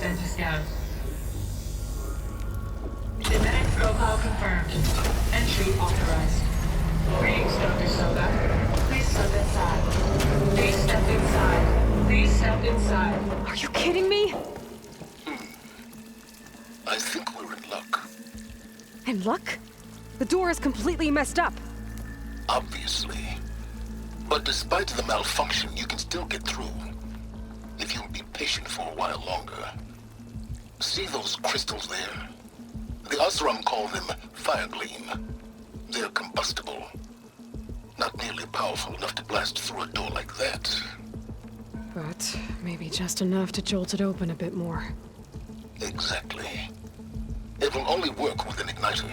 Center scan. Genetic profile confirmed. Entry authorized. Greetings, Dr. Soda. Please step inside. Please step inside. Please step inside. Are you kidding me? I think we're in luck. In luck? The door is completely messed up. Obviously. But despite the malfunction, you can still get through. If you'll be patient for a while longer. See those crystals there? The Osram call them fire gleam. They're combustible. Not nearly powerful enough to blast through a door like that. But maybe just enough to jolt it open a bit more. Exactly. It will only work with an igniter.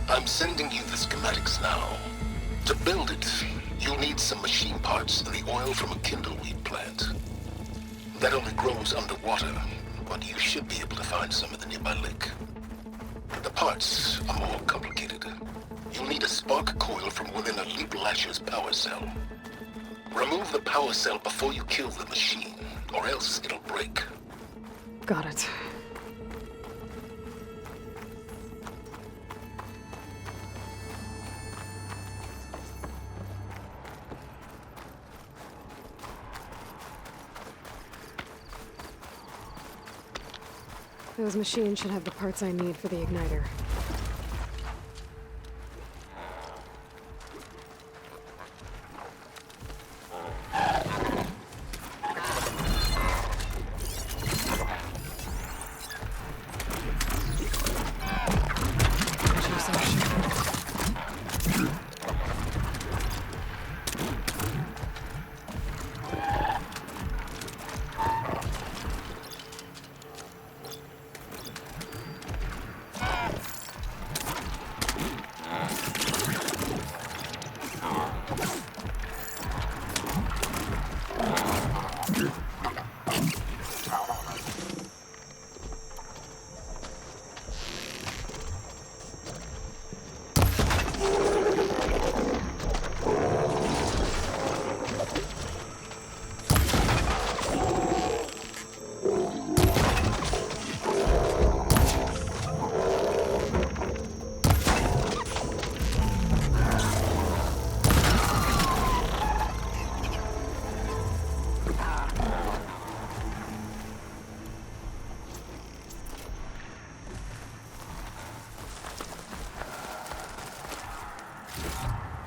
I'm sending you the schematics now. To build it, you'll need some machine parts and the oil from a kindleweed plant. That only grows underwater, but you should be able to find some at the nearby lake. The parts are more complicated. You'll need a spark coil from within a Leap Lasher's power cell. Remove the power cell before you kill the machine, or else it'll break. Got it. Those machines should have the parts I need for the igniter.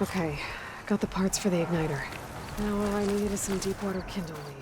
Okay, got the parts for the igniter. Now all I need is some deep water kindleweed.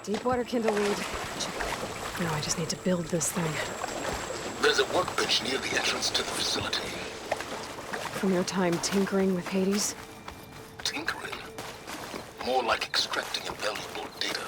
Deep water kindleweed. Check. Now I just need to build this thing. There's a workbench near the entrance to the facility. From your time tinkering with Hades? Tinkering? More like extracting invaluable data.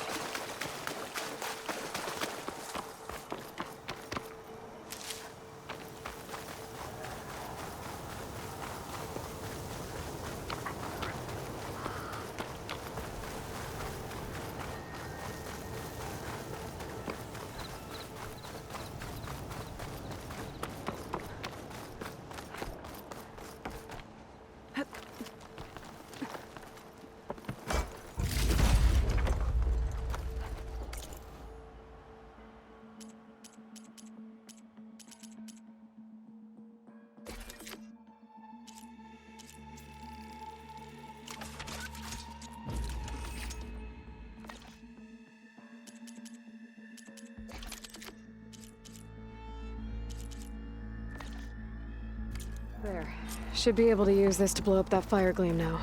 There. Should be able to use this to blow up that fire gleam now.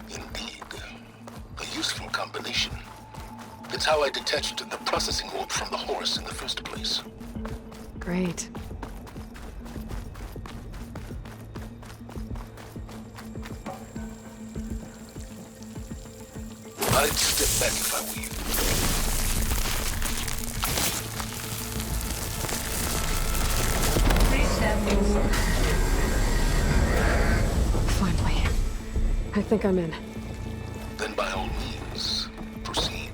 Indeed. A useful combination. It's how I detached the processing orb from the horse in the first place. Great. I'd step back if I were you. Please step inside. Finally. I think I'm in. Then by all means, proceed.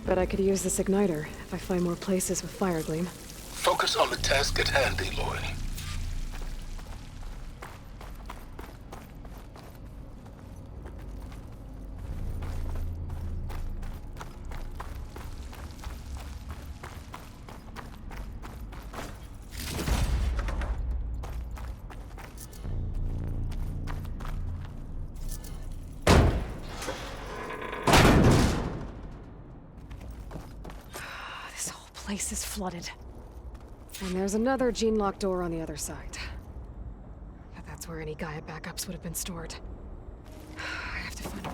Bet I could use this igniter if I find more places with fire gleam. Focus on the task at hand, Aloy. This whole place is flooded. And there's another gene-lock door on the other side. But that's where any Gaia backups would have been stored. I have to find a...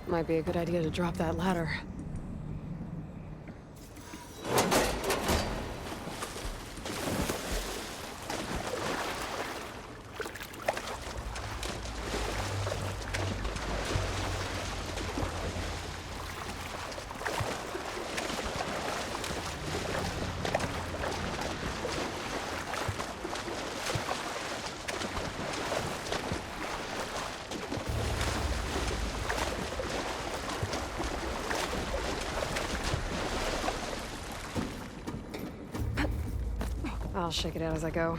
Might be a good idea to drop that ladder. I'll shake it out as I go.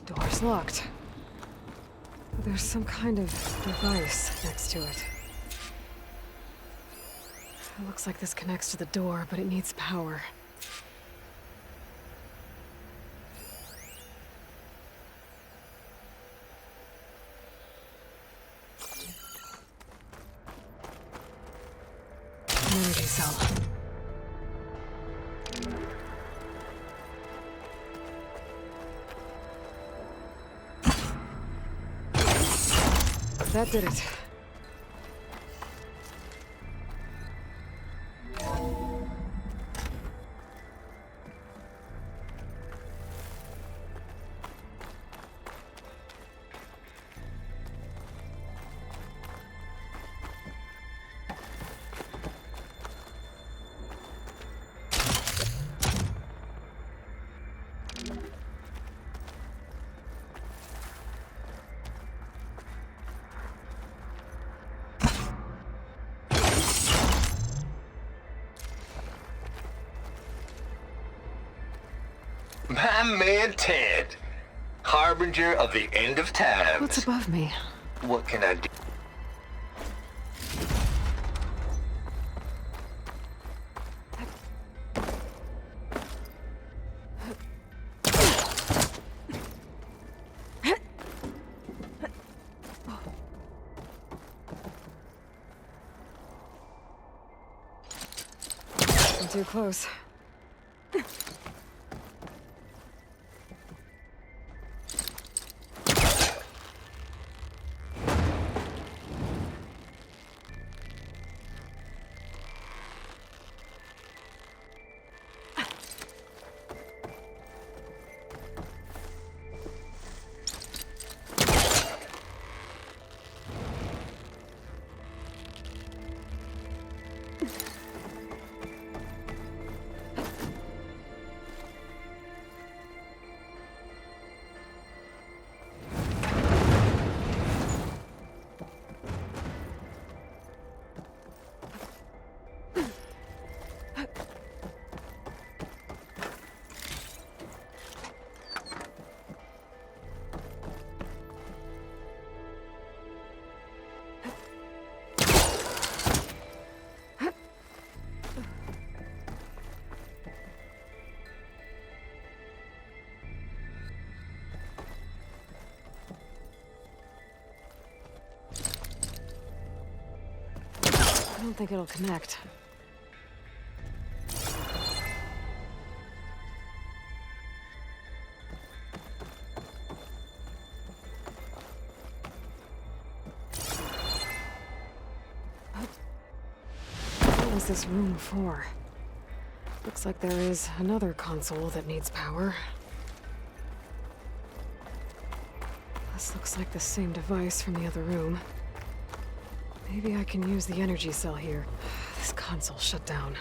Door's locked. There's some kind of device next to it. It looks like this connects to the door, but it needs power. Energy cell. That did it. My man Ted, harbinger of the end of times. What's above me? What can I do? I'm too close. I don't think it'll connect. What was this room for? Looks like there is another console that needs power. This looks like the same device from the other room. Maybe I can use the energy cell here. This console shut down.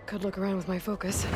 Could look around with my focus.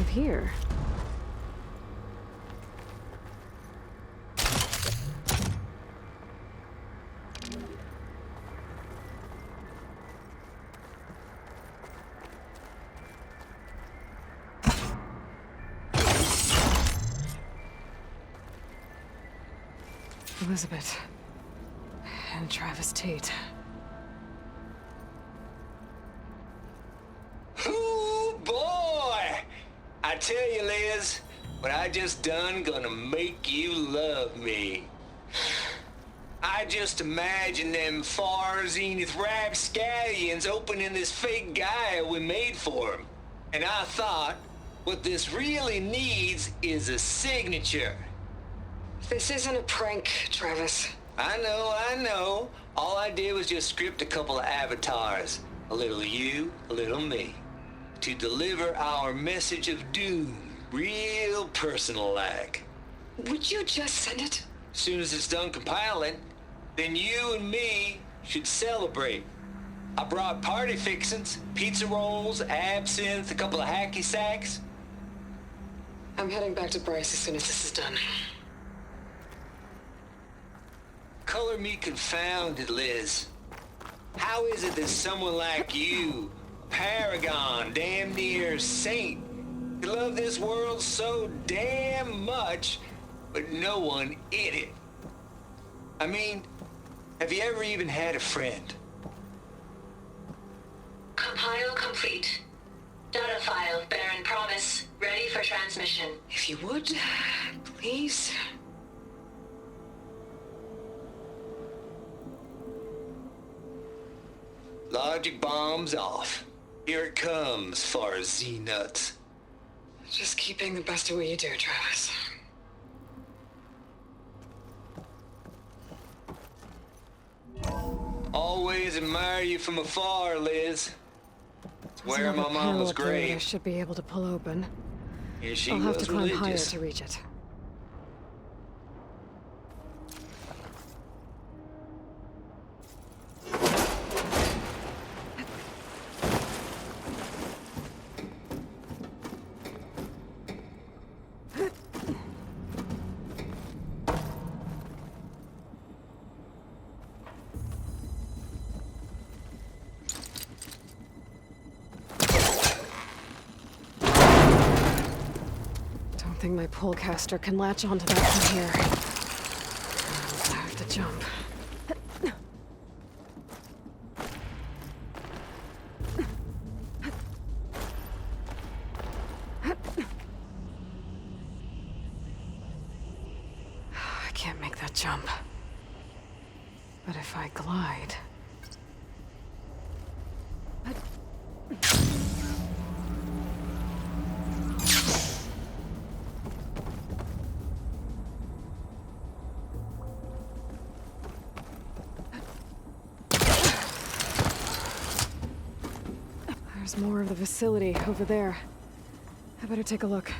Here. Elizabeth and Travis Tate. I tell you, Liz, what I just done gonna make you love me. I just imagine them far zenith rapscallions opening this fake guy we made for him. And I thought, what this really needs is a signature. This isn't a prank, Travis. I know. All I did was just script a couple of avatars. A little you, a little me. To deliver our message of doom, real personal-like. Would you just send it? As soon as it's done compiling, then you and me should celebrate. I brought party fixins, pizza rolls, absinthe, a couple of hacky sacks. I'm heading back to Bryce as soon as this is done. Color me confounded, Liz. How is it that someone like you, paragon, damn near saint, you love this world so damn much, but no one in it? I mean, have you ever even had a friend? Compile complete. Data file, Baron Promise, ready for transmission. If you would, please. Logic bombs off. Here it comes, far Z-nuts. Just keeping the best of what you do, Travis. always admire you from afar, Liz. It's There's where another my panel mama's up there that I grave. should be able to pull open. Yeah, she I'll have to was climb higher religious. to reach it. I think my pullcaster can latch onto that from here. I'll have to jump. I can't make that jump. But if I glide... There's more of the facility over there. I better take a look.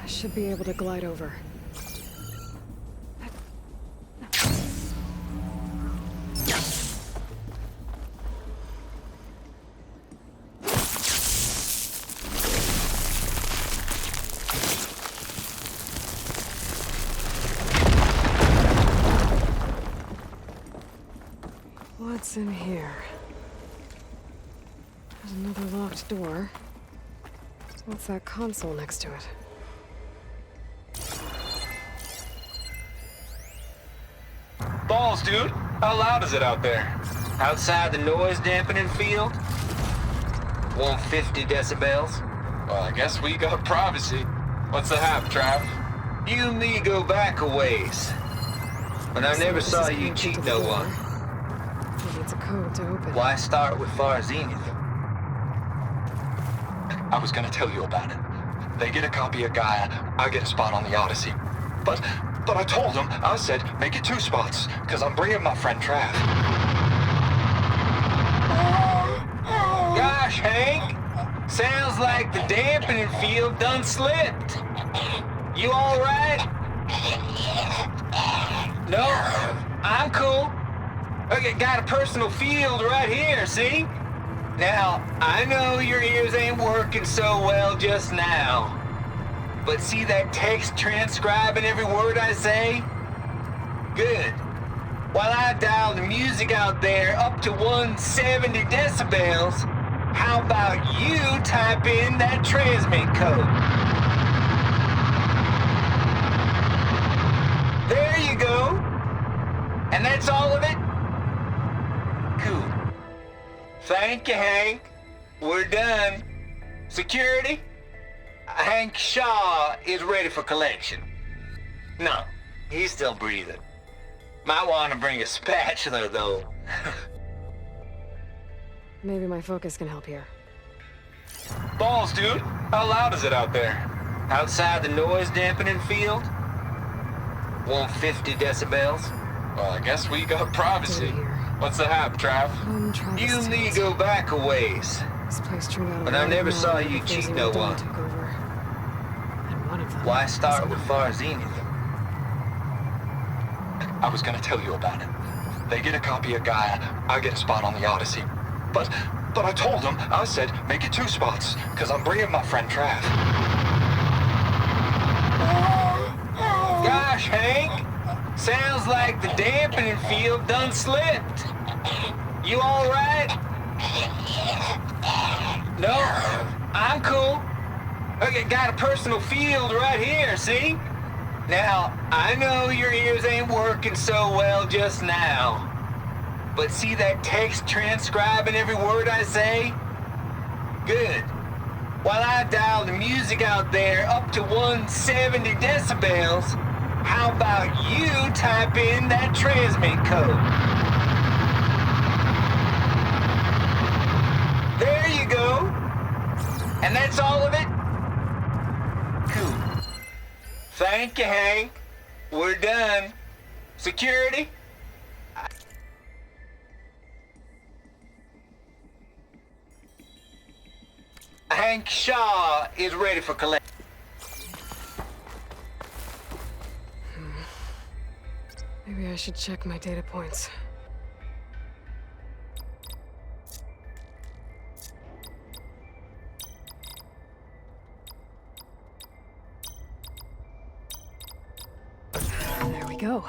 I should be able to glide over. What's in here? There's another locked door. What's that console next to it? Balls, dude. How loud is it out there? Outside the noise dampening field? 150 decibels. Well, I guess we got privacy. What's the hap, Trav? You and me go back a ways. But I never saw you cheat no one. Maybe it's a code to open. Why start with Far Zenith? I was gonna tell you about it. They get a copy of Gaia, I get a spot on the Odyssey. But I told them, I said, make it 2 spots, because I'm bringing my friend Trav. Gosh, Hank! Sounds like the dampening field done slipped. You alright? No, I'm cool. Okay, got a personal field right here, see? Now, I know your ears ain't working so well just now. But see that text transcribing every word I say? Good. While I dial the music out there up to 170 decibels, how about you type in that transmit code? There you go. And that's all of it? Cool. Thank you, Hank. We're done. Security? Hank Shaw is ready for collection. No, he's still breathing. Might want to bring a spatula, though. Maybe my focus can help here. Balls, dude. How loud is it out there? Outside the noise dampening field? 150 decibels. Well, I guess we got privacy. Over here. What's the hap, Trav? You and me go back a ways. This place turned out. But I never saw you cheat no one. Took over. And one of them. Why start with Far Zenith? I was gonna tell you about it. They get a copy of Gaia, I get a spot on the Odyssey. But I told them, I said, make it 2 spots, because I'm bringing my friend Trav. Gosh, Hank! Sounds like the dampening field done slipped. You alright? No, I'm cool. Okay, got a personal field right here, see? Now, I know your ears ain't working so well just now. But see that text transcribing every word I say? Good. While I dial the music out there up to 170 decibels, how about you type in that transmit code? There you go. And that's all of it? Cool. Thank you, Hank. We're done. Security? Hank Shaw is ready for collection. Maybe I should check my data points. There we go.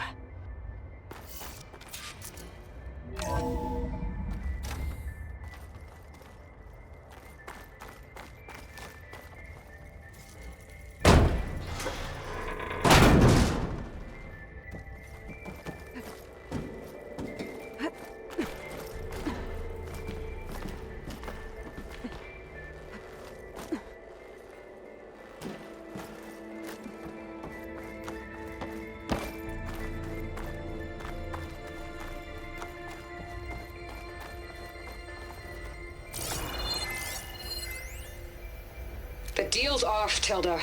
The deal's off, Tilda.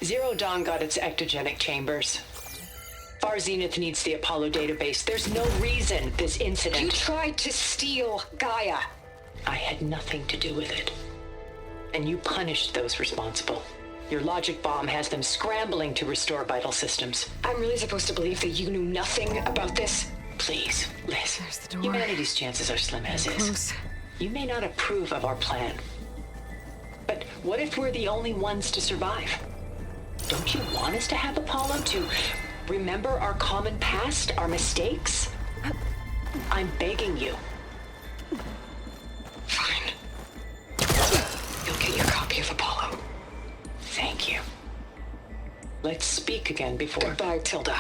Zero Dawn got its ectogenic chambers. Far Zenith needs the Apollo database. There's no reason this incident... You tried to steal Gaia. I had nothing to do with it. And you punished those responsible. Your logic bomb has them scrambling to restore vital systems. I'm really supposed to believe that you knew nothing about this? Please, Liz. There's the door. Humanity's chances are slim as is. Close. You may not approve of our plan. But what if we're the only ones to survive? Don't you want us to have Apollo to remember our common past, our mistakes? I'm begging you. Fine. You'll get your copy of Apollo. Thank you. Let's speak again before... Goodbye, Tilda.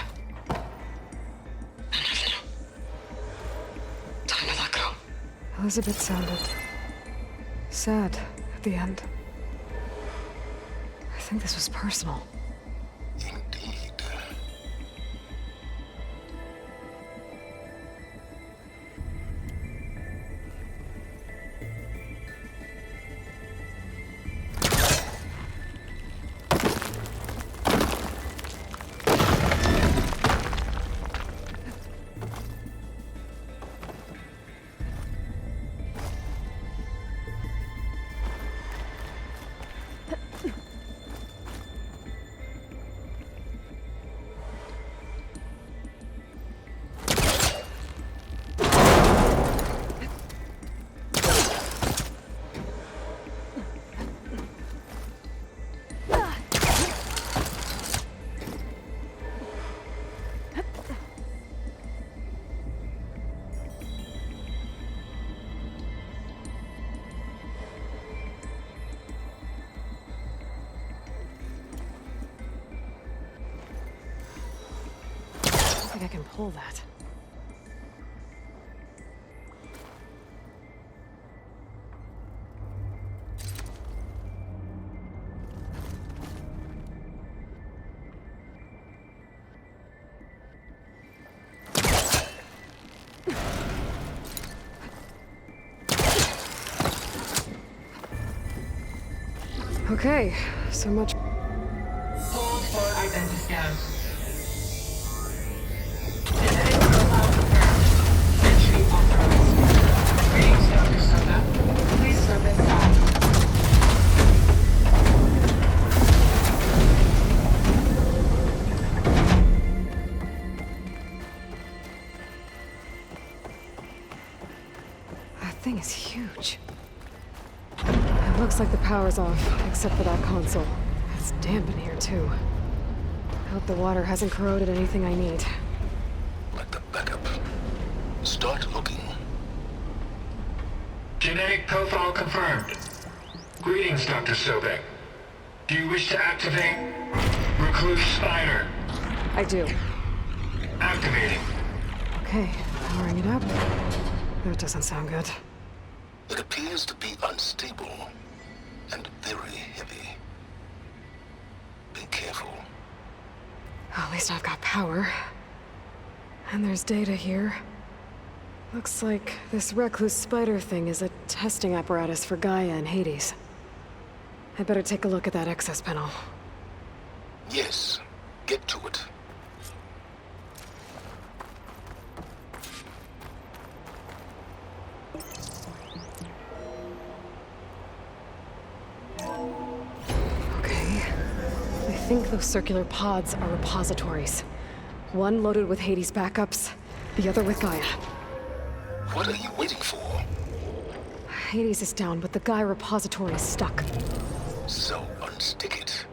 Time to let go. Elizabeth sounded sad at the end. I think this was personal. Indeed. I think I can pull that. Okay, so much. Hold for identity scan. Genetic profile confirmed. Entry authorized. Greetings, Dr. Soda. Please step inside. That thing is huge. It looks like the power's off, except for that console. It's damp in here, too. I hope the water hasn't corroded anything I need. Like the backup. Start looking. Genetic profile confirmed. Greetings, Dr. Sobek. Do you wish to activate Recluse Spider? I do. Activating. Okay, powering it up. That doesn't sound good. It appears to be unstable and very heavy. Be careful. At least I've got power. And there's data here. Looks like this recluse spider thing is a testing apparatus for Gaia and Hades. I'd better take a look at that access panel. Yes, get to it. think those circular pods are repositories. One loaded with Hades backups, the other with Gaia. What are you waiting for? Hades is down, but the Gaia repository is stuck. So unstick it.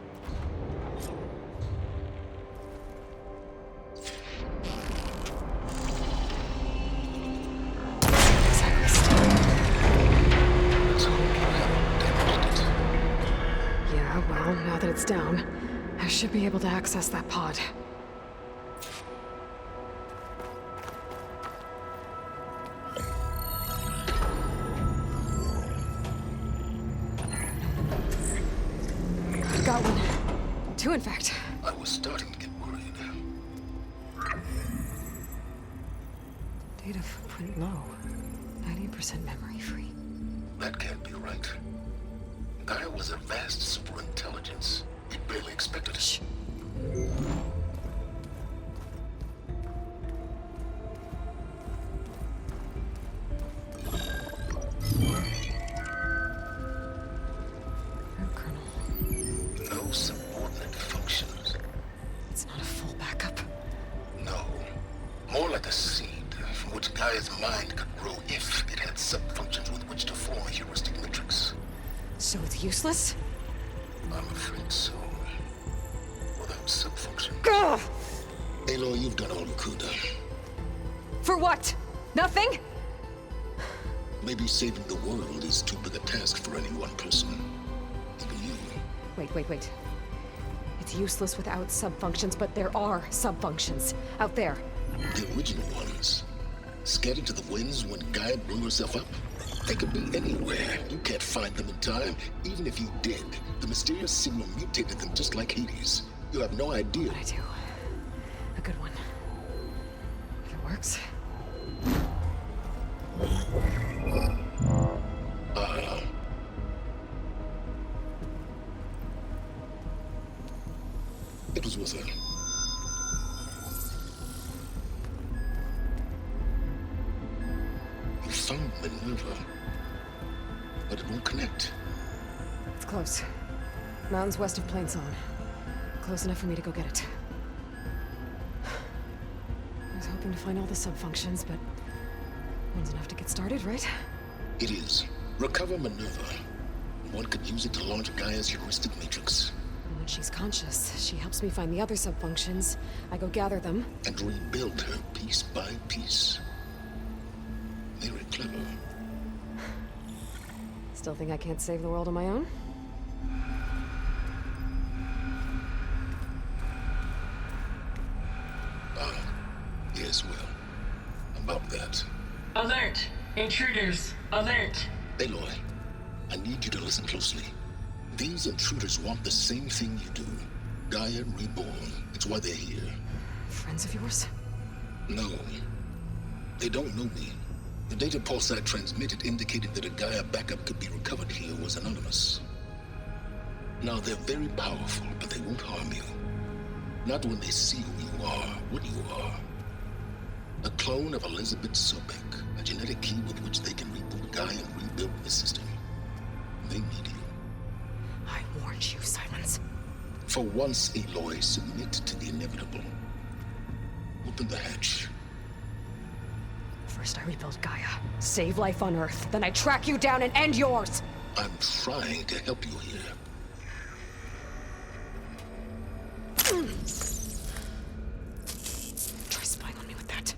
Exactly still. Let's hope you haven't damaged it. Yeah, well, now that it's down, I should be able to access that pod. Got one. Two, in fact. I was starting to get worried. Data footprint low. 90% memory free. That can't be right. Gaia was a vast superintelligence. We barely expected it. Shh. No subordinate functions. It's not a full backup. No. More like a seed from which Gaia's mind could grow if it had sub-functions with which to form a heuristic matrix. So it's useless? I'm afraid so. Without sub-function. Ugh! Aloy, you've done all you could. For what? Nothing? Maybe saving the world is too big a task for any one person. Even you. Wait. It's useless without sub-functions, but there are sub-functions out there. The original ones. Scattered to the winds when Gaia blew herself up. They could be anywhere. You can't find them in time. Even if you did, the mysterious signal mutated them just like Hades. You have no idea. But I do. A good one. If it works. It was with her. You found Minerva, but it won't connect. It's close. Mountains west of Plain Zone. Close enough for me to go get it. I was hoping to find all the sub-functions, but one's enough to get started, right? It is. Recover Minerva. One could use it to launch Gaia's heuristic matrix. And when she's conscious, she helps me find the other sub-functions. I go gather them. And rebuild her piece by piece. Very clever. Still think I can't save the world on my own? Yes, well, about that. Alert! Intruders! Alert! Aloy, I need you to listen closely. These intruders want the same thing you do. Gaia reborn. It's why they're here. Friends of yours? No. They don't know me. The data pulse I transmitted indicated that a Gaia backup could be recovered here was anonymous. Now, they're very powerful, but they won't harm you. Not when they see who you are, what you are. A clone of Elizabeth Sobek, a genetic key with which they can reboot Gaia and rebuild the system. They need you. I warned you, Silence. For once, Aloy, submit to the inevitable. Open the hatch. First I rebuild Gaia, save life on Earth, then I track you down and end yours! I'm trying to help you here. Try spying on me with that.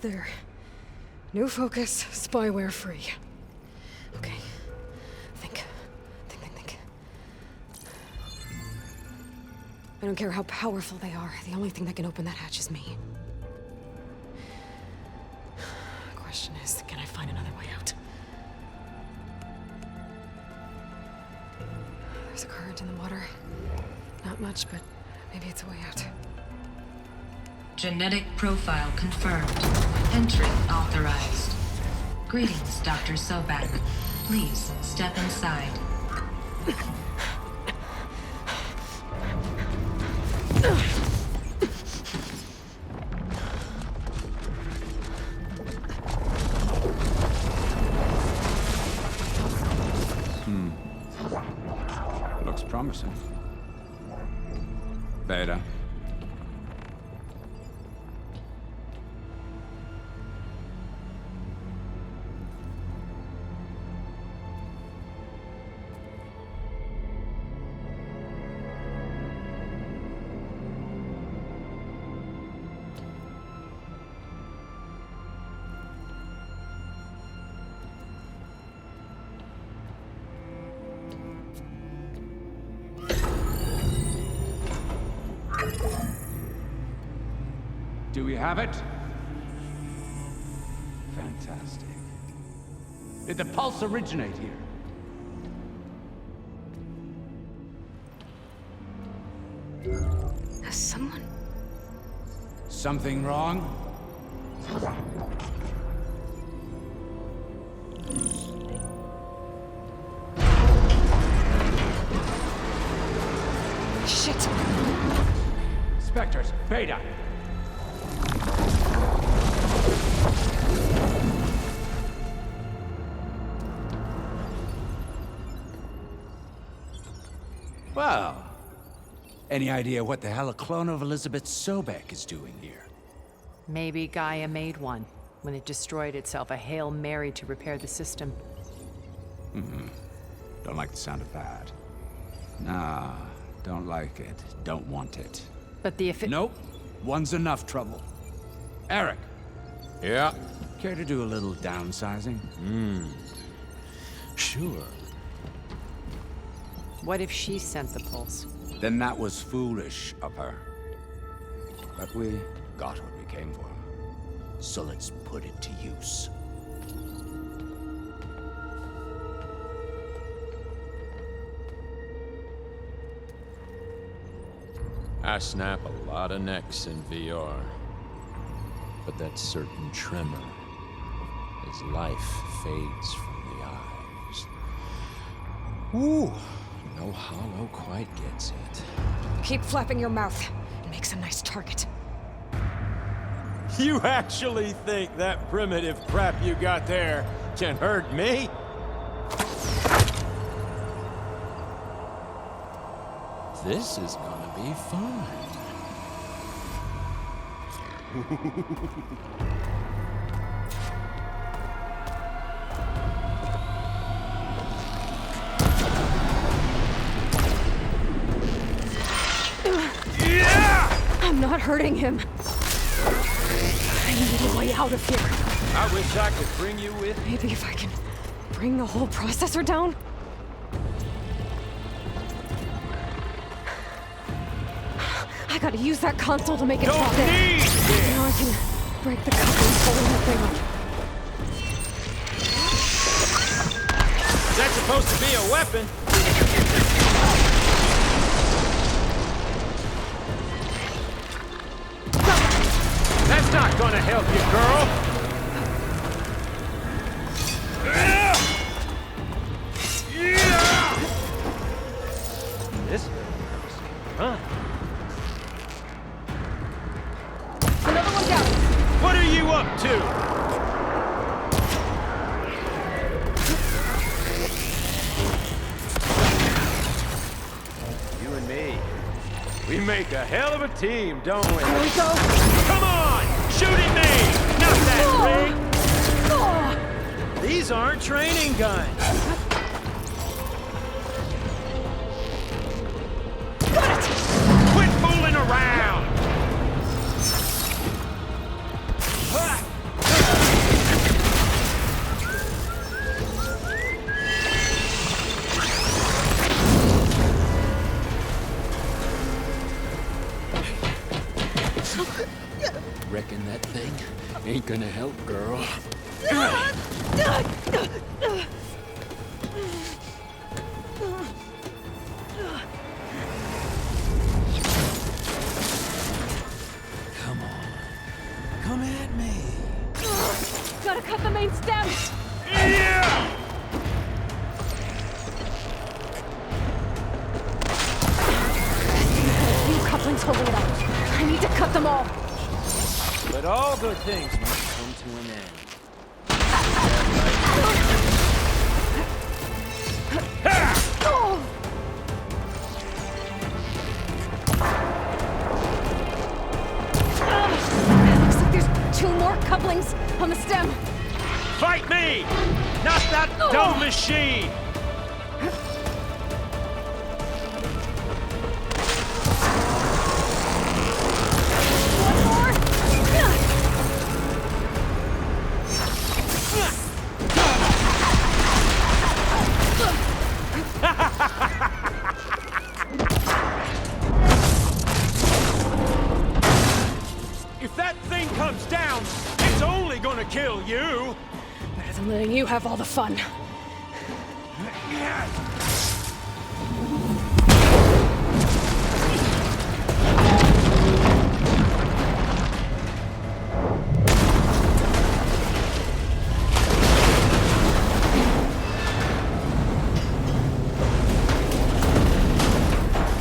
There. New focus, spyware free. Okay. Think. I don't care how powerful they are. The only thing that can open that hatch is me. Question is, can I find another way out? There's a current in the water. Not much, but maybe it's a way out. Genetic profile confirmed. Entry authorized. Greetings, Dr. Sobek. Please step inside. Promising. Beta. Do we have it? Fantastic. Did the pulse originate here? Has someone... Something wrong? Shit! Spectres, Beta! Well, any idea what the hell a clone of Elizabeth Sobek is doing here? Maybe Gaia made one when it destroyed itself, a Hail Mary to repair the system. Don't like the sound of that. Nah, don't like it. Don't want it. But the Nope. One's enough trouble. Eric. Yeah? Care to do a little downsizing? Sure. What if she sent the pulse? Then that was foolish of her. But we got what we came for. So let's put it to use. I snap a lot of necks in VR. But that certain tremor as life fades from the eyes. Ooh, no hollow quite gets it. Keep flapping your mouth. It makes a nice target. You actually think that primitive crap you got there can hurt me? This is gonna be fun. I'm not hurting him. I need a way out of here. I wish I could bring you with me. Maybe if I can bring the whole processor down? I gotta use that console to make it drop in. Now I can break the couplings holding that thing up. Is that supposed to be a weapon? That's not gonna help you, girl! This? Huh? Another one down! What are you up to? You and me. We make a hell of a team, don't we? Here we go! Come on! Shoot at me! Not that ring! Oh! These aren't training guns! Got it! Quit fooling around! Reckon that thing ain't gonna help, girl. Come on. Come at me. Gotta cut the main stem! Yeah! Few couplings holding it up. I need to cut them all. But all good things must come to an end. Oh! If that thing comes down, it's only gonna kill you! Better than letting you have all the fun.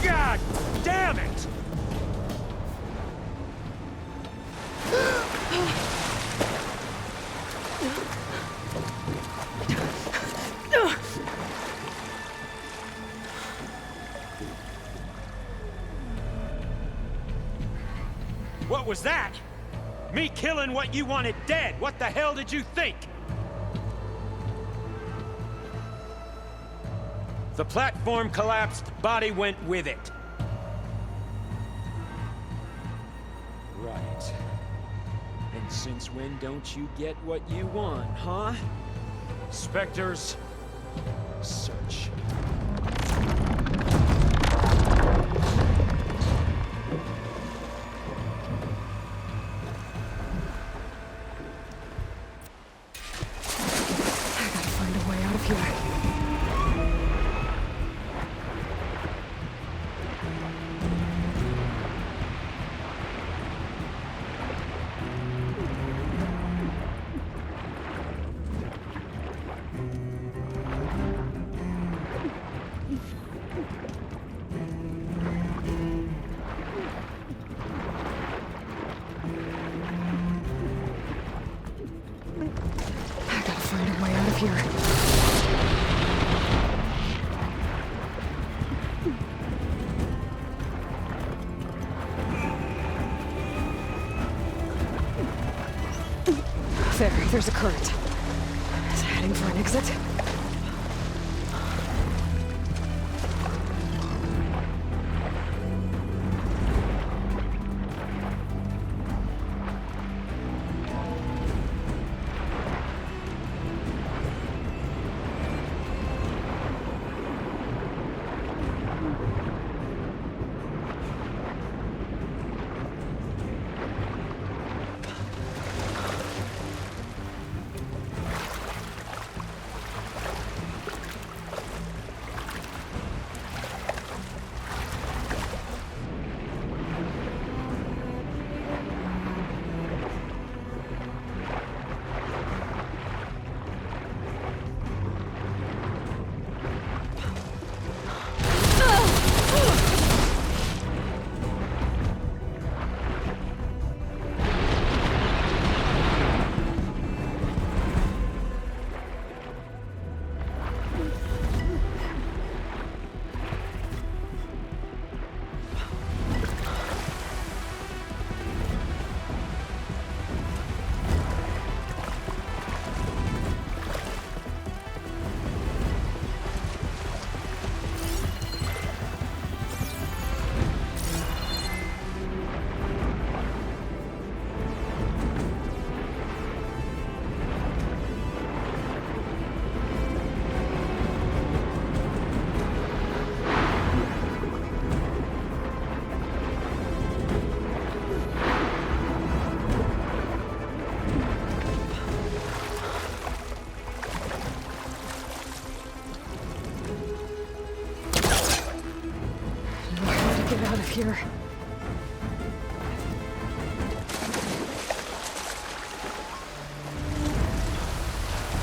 God damn it! What was that? Me killing what you wanted dead. What the hell did you think? The platform collapsed, body went with it. Right. And since when don't you get what you want, huh? Spectres, search. Find a way out of here. I gotta find a way out of here. There's a current. Is it heading for an exit? Get out of here.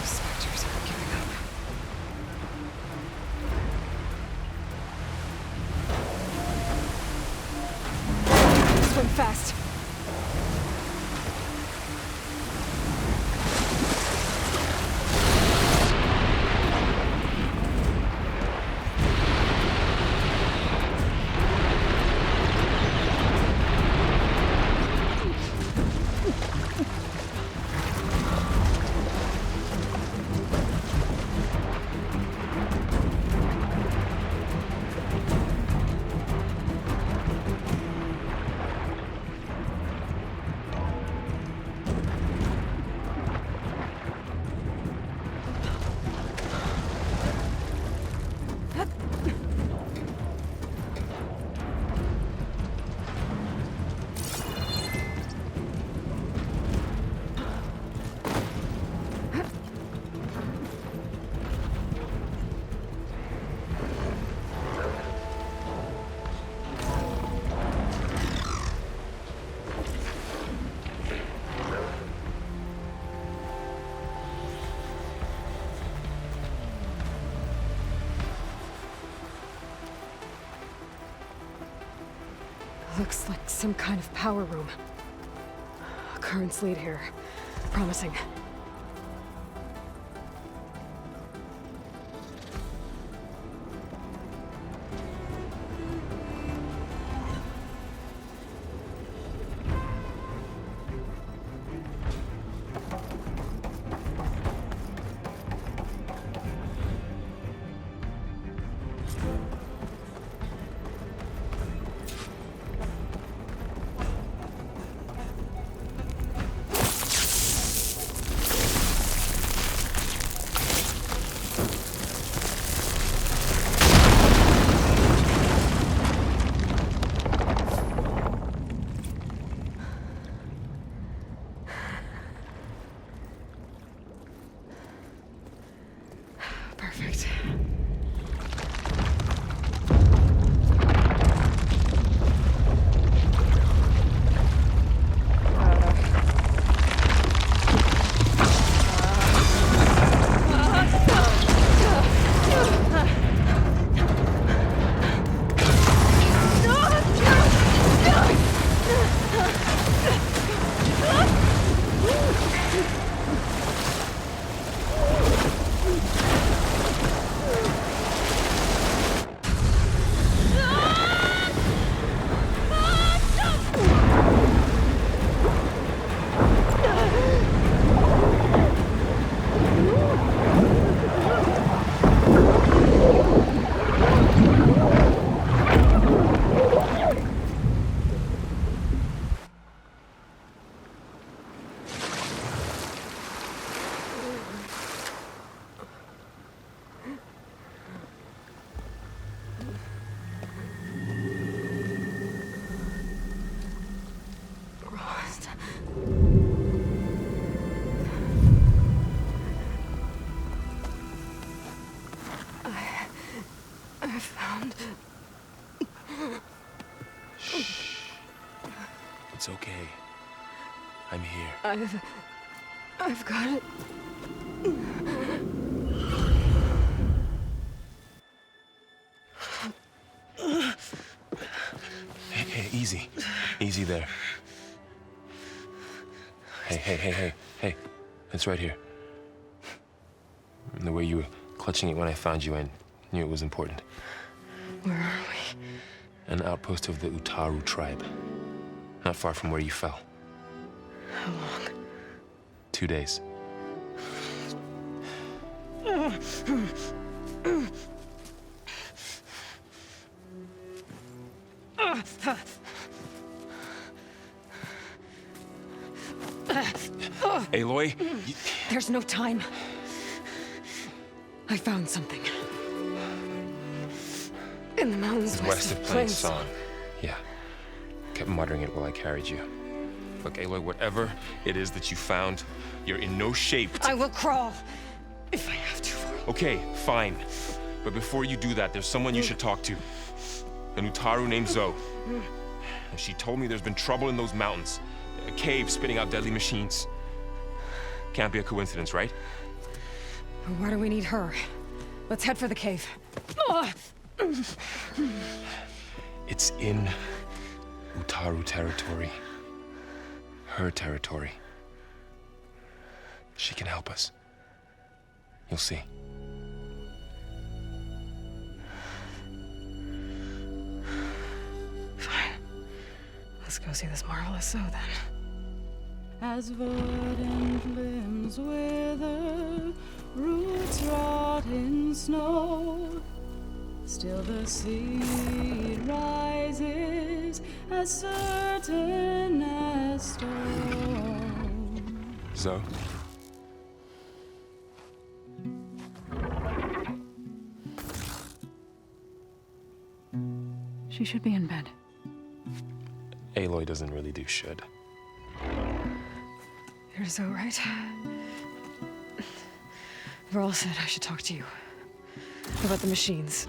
Spectres aren't giving up. Swim fast. Looks like some kind of power room. Currents lead here. Promising. Perfect. I found... Shh. It's okay. I'm here. I've got it. Hey, easy. Easy there. Hey. It's right here. The way you were clutching it when I found you, I knew it was important. Where are we? An outpost of the Utaru tribe. Not far from where you fell. How long? 2 days. Aloy, There's no time. I found something. In the mountains west of Plain Song. Yeah. Kept muttering it while I carried you. Look, Aloy, whatever it is that you found, you're in no shape to... I will crawl, if I have to. Okay, fine. But before you do that, there's someone you should talk to. An Utaru named Zoe. And she told me there's been trouble in those mountains. A cave spitting out deadly machines. Can't be a coincidence, right? Why do we need her? Let's head for the cave. It's in Utaru territory. Her territory. She can help us. You'll see. Fine. Let's go see this marvelous Zoe then. As verdant limbs wither, roots rot in snow, still the seed rises as certain as stone. Zoe? She should be in bed. Aloy doesn't really do should. You're so right. Varl said I should talk to you about the machines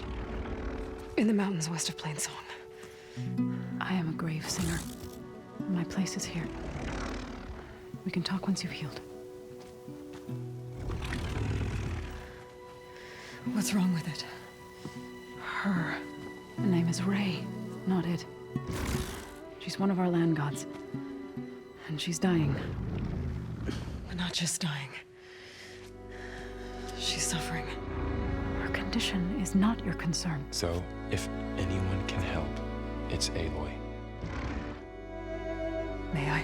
in the mountains west of Plain Song. I am a grave singer. My place is here. We can talk once you've healed. What's wrong with it? Her. The name is Ray, not it. She's one of our land gods. And she's dying. Not just dying. She's suffering. Her condition is not your concern. So, if anyone can help, it's Aloy. May I?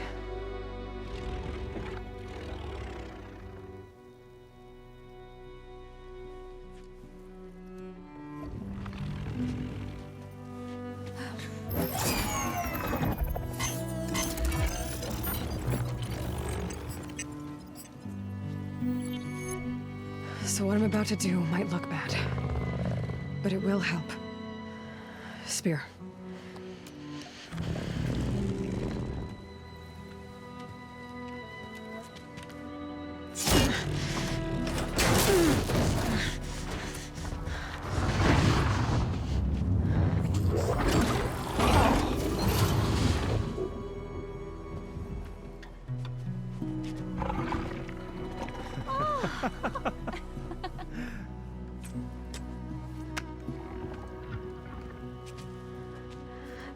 So what I'm about to do might look bad, but it will help. Spear.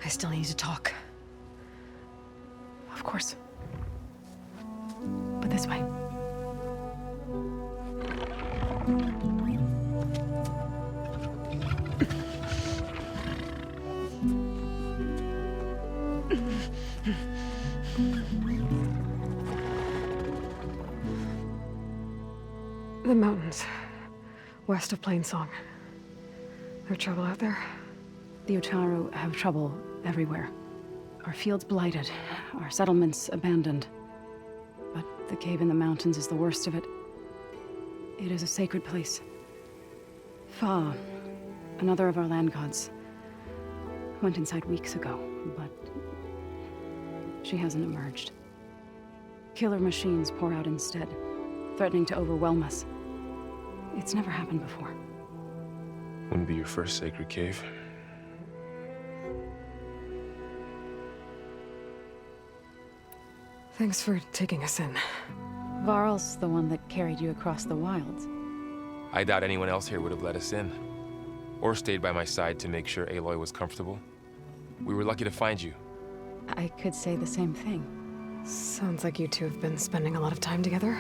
I still need to talk. Of course. But this way. The mountains, west of Plainsong. There trouble out there? The Utaru have trouble everywhere. Our fields blighted, our settlements abandoned. But the cave in the mountains is the worst of it. It is a sacred place. Fa, another of our land gods, went inside weeks ago, but she hasn't emerged. Killer machines pour out instead, threatening to overwhelm us. It's never happened before. Wouldn't be your first sacred cave. Thanks for taking us in. Varl's the one that carried you across the wilds. I doubt anyone else here would have let us in. Or stayed by my side to make sure Aloy was comfortable. We were lucky to find you. I could say the same thing. Sounds like you two have been spending a lot of time together.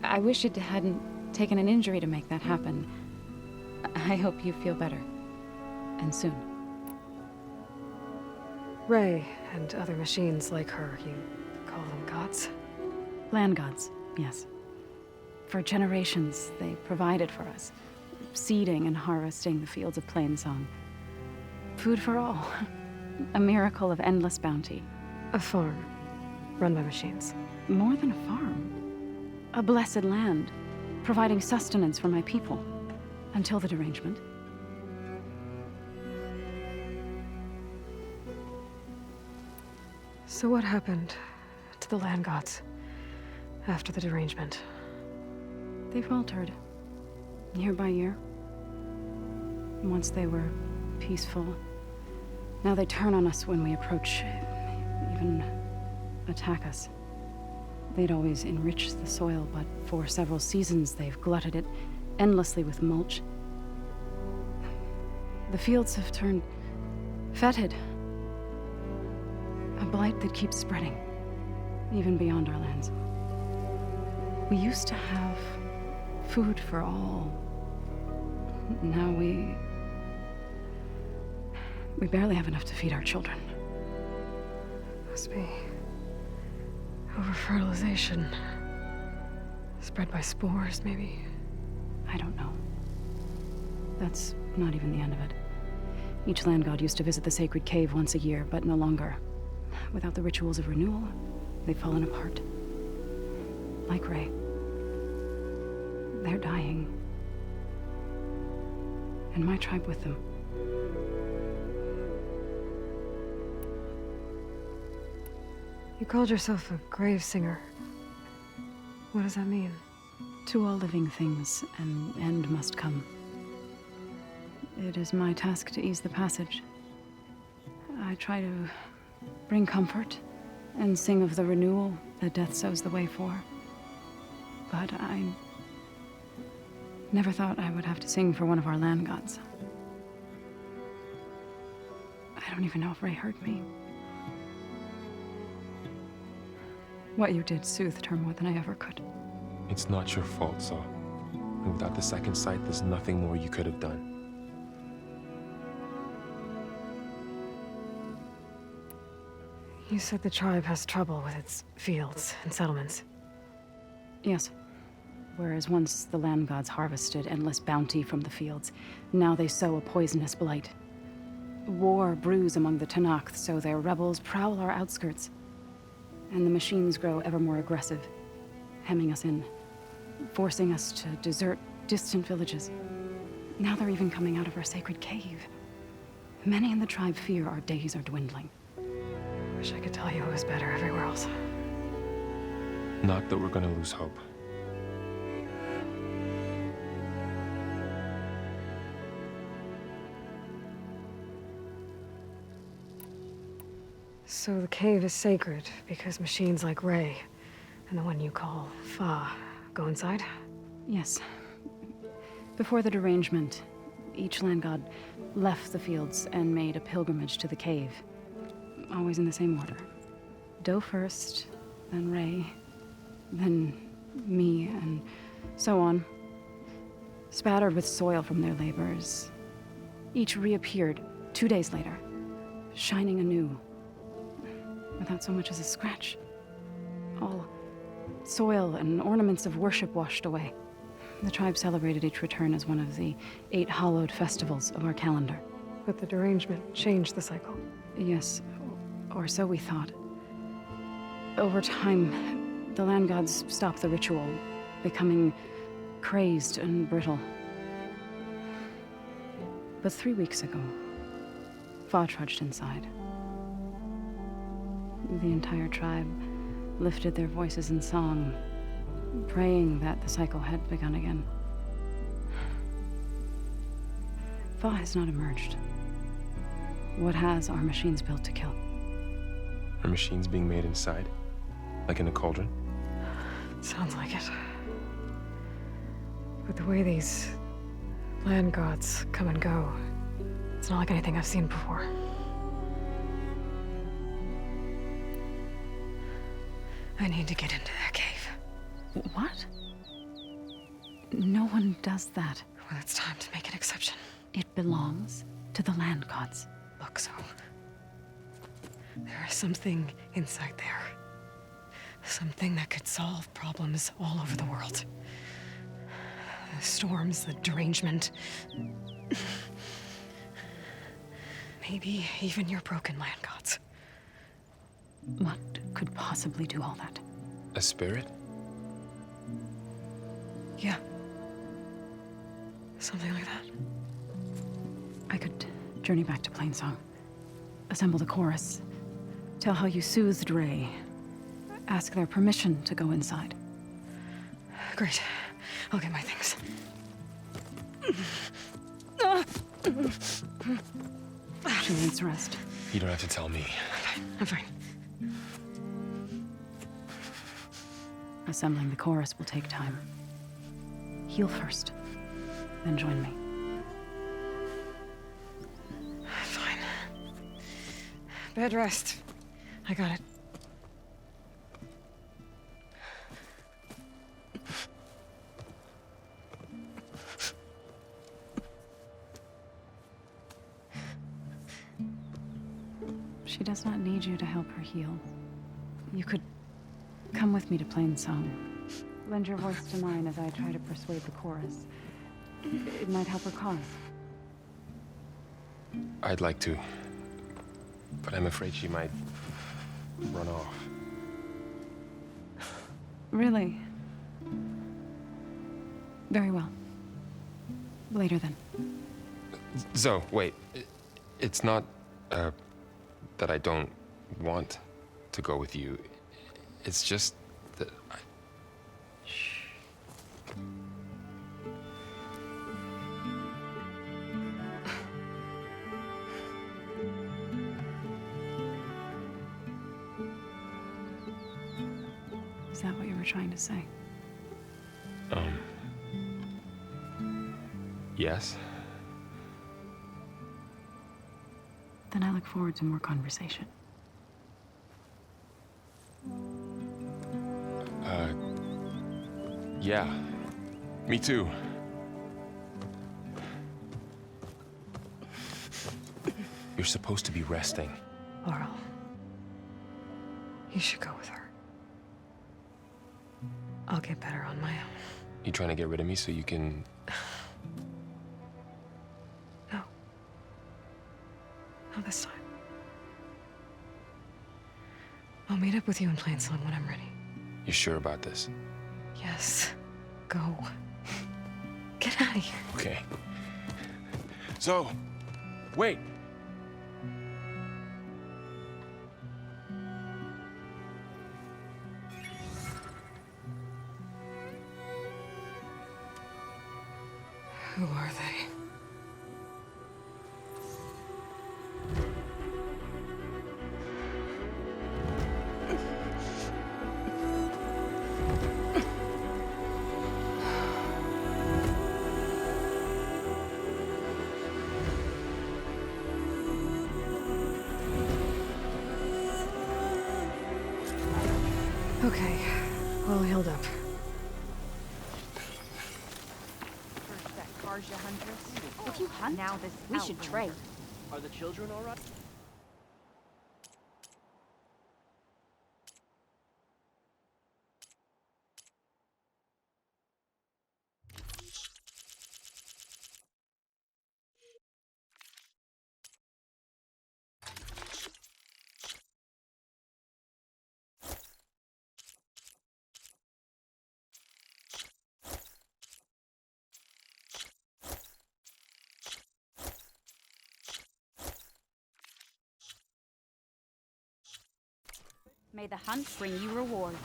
I wish it hadn't taken an injury to make that happen. I hope you feel better. And soon. Ray and other machines like her, you call them gods? Land gods, yes. For generations, they provided for us, seeding and harvesting the fields of Plainsong. Food for all. A miracle of endless bounty. A farm, run by machines. More than a farm. A blessed land, providing sustenance for my people. Until the derangement. So what happened to the land gods after the derangement? They faltered, year by year. Once they were peaceful. Now they turn on us when we approach, even attack us. They'd always enriched the soil, but for several seasons they've glutted it endlessly with mulch. The fields have turned fetid. A blight that keeps spreading, even beyond our lands. We used to have food for all. Now we barely have enough to feed our children. Must be over-fertilization. Spread by spores, maybe. I don't know. That's not even the end of it. Each land god used to visit the sacred cave once a year, but no longer. Without the rituals of renewal, they've fallen apart. Like Ray. They're dying. And my tribe with them. You called yourself a grave singer. What does that mean? To all living things, an end must come. It is my task to ease the passage. I try to bring comfort and sing of the renewal that death sows the way for. But I never thought I would have to sing for one of our land gods. I don't even know if Ray heard me. What you did soothed her more than I ever could. It's not your fault, Saw. And without the second sight, there's nothing more you could have done. You said the tribe has trouble with its fields and settlements. Yes. Whereas once the land gods harvested endless bounty from the fields, now they sow a poisonous blight. War brews among the Tenakth, so their rebels prowl our outskirts. And the machines grow ever more aggressive, hemming us in, forcing us to desert distant villages. Now they're even coming out of our sacred cave. Many in the tribe fear our days are dwindling. Wish I could tell you it was better everywhere else. Not that we're gonna lose hope. So the cave is sacred because machines like Ray and the one you call Fa go inside? Yes. Before the derangement, each land god left the fields and made a pilgrimage to the cave. Always in the same order. Doe first, then Ray, then me, and so on. Spattered with soil from their labors. Each reappeared 2 days later, shining anew, without so much as a scratch. All soil and ornaments of worship washed away. The tribe celebrated each return as one of the 8 hallowed festivals of our calendar. But the derangement changed the cycle. Yes, or so we thought. Over time, the land gods stopped the ritual, becoming crazed and brittle. But 3 weeks ago, Fa trudged inside. The entire tribe lifted their voices in song, praying that the cycle had begun again. Fa has not emerged. What has are machines built to kill? Are machines being made inside? Like in a cauldron? Sounds like it. But the way these land gods come and go, it's not like anything I've seen before. I need to get into that cave. What? No one does that. Well, it's time to make an exception. It belongs to the land gods. Look, so there is something inside there. Something that could solve problems all over the world. The storms, the derangement. Maybe even your broken land gods. What could possibly do all that? A spirit? Yeah. Something like that. I could journey back to Plainsong, assemble the chorus, tell how you soothed Ray, ask their permission to go inside. Great. I'll get my things. She needs rest. You don't have to tell me. I'm fine. Assembling the chorus will take time. Heal first, then join me. Fine. Bed rest. I got it. She does not need you to help her heal. You could come with me to Plainsong. Lend your voice to mine as I try to persuade the chorus. It might help her cause. I'd like to, but I'm afraid she might run off. Really? Very well. Later then. Zoe, wait. It's not, that I don't want to go with you. It's just that I... Shh. Is that what you were trying to say? Yes. Then I look forward to more conversation. Yeah, me too. You're supposed to be resting. Laurel. You should go with her. I'll get better on my own. You trying to get rid of me so you can... No. Not this time. I'll meet up with you in Plainsong when I'm ready. You sure about this? Yes. Go. Get out of here. Okay. So, wait. Who are they? Okay, all healed up. If you hunt now, we should trade. Are the children all right? May the hunt bring you rewards.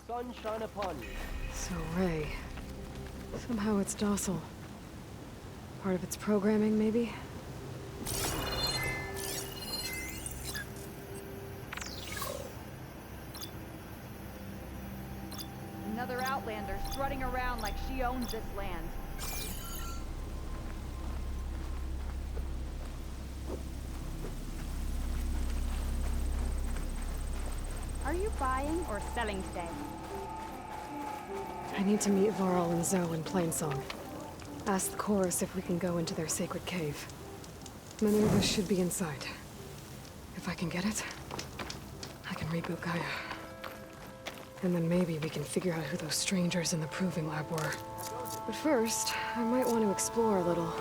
Sunshine upon you. So, Ray. Somehow it's docile. Part of its programming, maybe? Another Outlander strutting around like she owns this land. Are you buying or selling today? I need to meet Varl and Zoe in Plainsong. Ask the chorus if we can go into their sacred cave. Minerva should be inside. If I can get it, I can reboot Gaia. And then maybe we can figure out who those strangers in the proving lab were. But first, I might want to explore a little.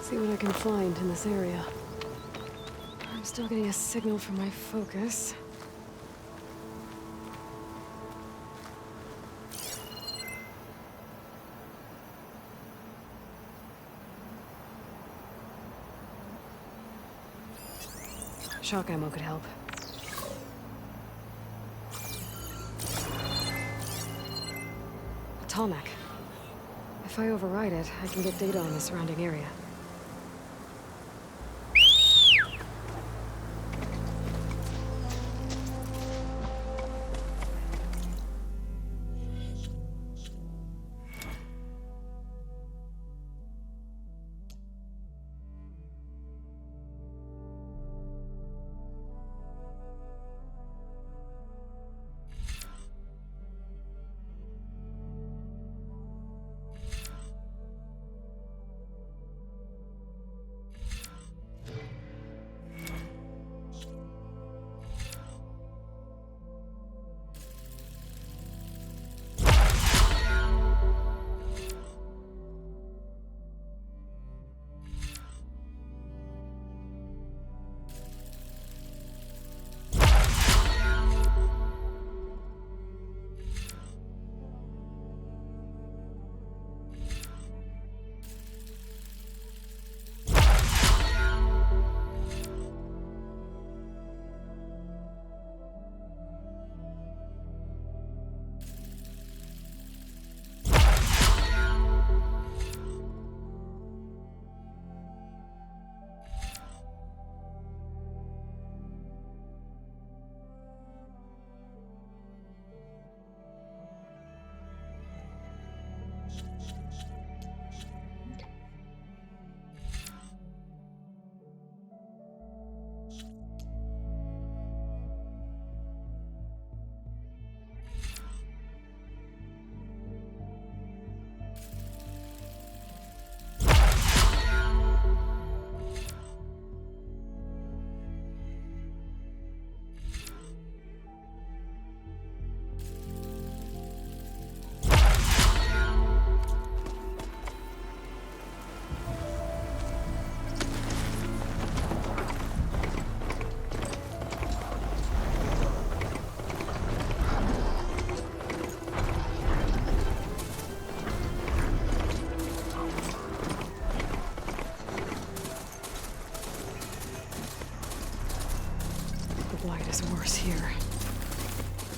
See what I can find in this area. I'm still getting a signal from my focus. Shock ammo could help. A Tallneck. If I override it, I can get data on the surrounding area.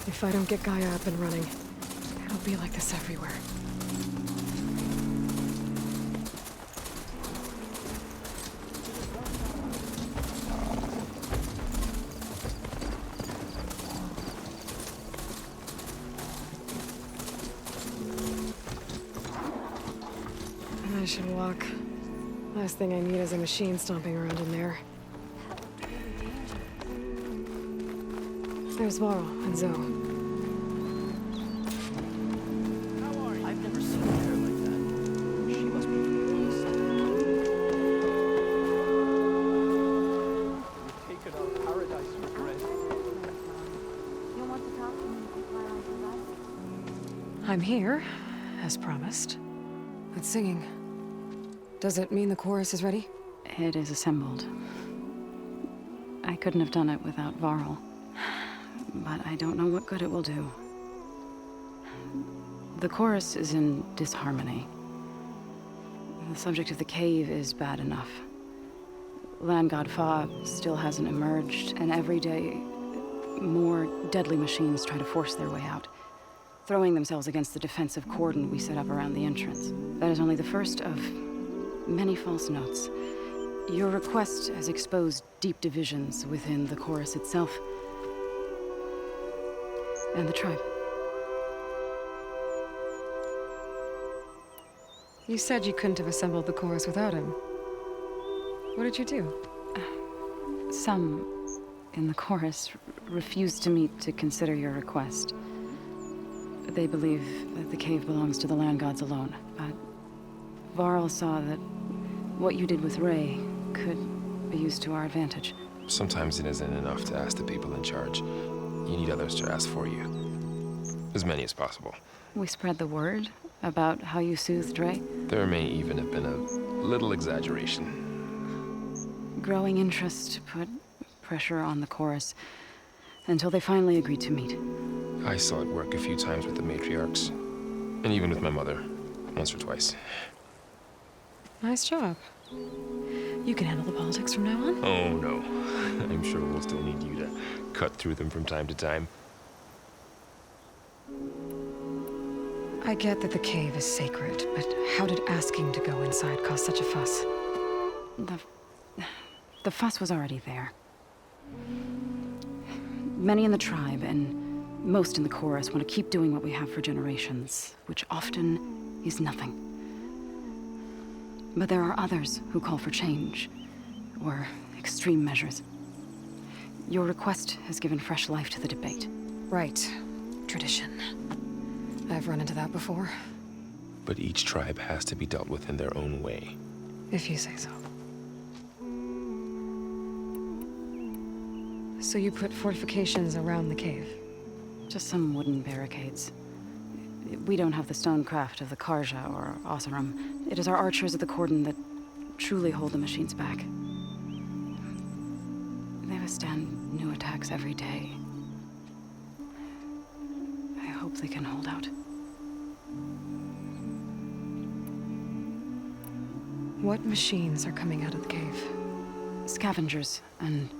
If I don't get Gaia up and running, it'll be like this everywhere. I should walk. Last thing I need is a machine stomping around in there. There's Varl and Zoe. I've never seen hair like that. She must be We've taken our paradise for granted. You want to talk to me while I survive? I'm here, as promised. It's singing. Does it mean the chorus is ready? It is assembled. I couldn't have done it without Varl. But I don't know what good it will do. The chorus is in disharmony. The subject of the cave is bad enough. Land God Fa still hasn't emerged, and every day more deadly machines try to force their way out, throwing themselves against the defensive cordon we set up around the entrance. That is only the first of many false notes. Your request has exposed deep divisions within the chorus itself and the tribe. You said you couldn't have assembled the chorus without him. What did you do? Some in the chorus refused to meet to consider your request. They believe that the cave belongs to the land gods alone, but Varl saw that what you did with Ray could be used to our advantage. Sometimes it isn't enough to ask the people in charge. You need others to ask for you. As many as possible. We spread the word about how you soothed Ray. There may even have been a little exaggeration. Growing interest put pressure on the chorus until they finally agreed to meet. I saw it work a few times with the matriarchs. And even with my mother. Once or twice. Nice job. You can handle the politics from now on? Oh, no. I'm sure we'll still need you to cut through them from time to time. I get that the cave is sacred, but how did asking to go inside cause such a fuss? The fuss was already there. Many in the tribe, and most in the chorus, want to keep doing what we have for generations, which often is nothing. But there are others who call for change, or extreme measures. Your request has given fresh life to the debate. Right. Tradition. I've run into that before. But each tribe has to be dealt with in their own way. If you say so. So you put fortifications around the cave? Just some wooden barricades. We don't have the stonecraft of the Karja or Oseram. It is our archers at the cordon that truly hold the machines back. They withstand new attacks every day. I hope they can hold out. What machines are coming out of the cave? Scavengers and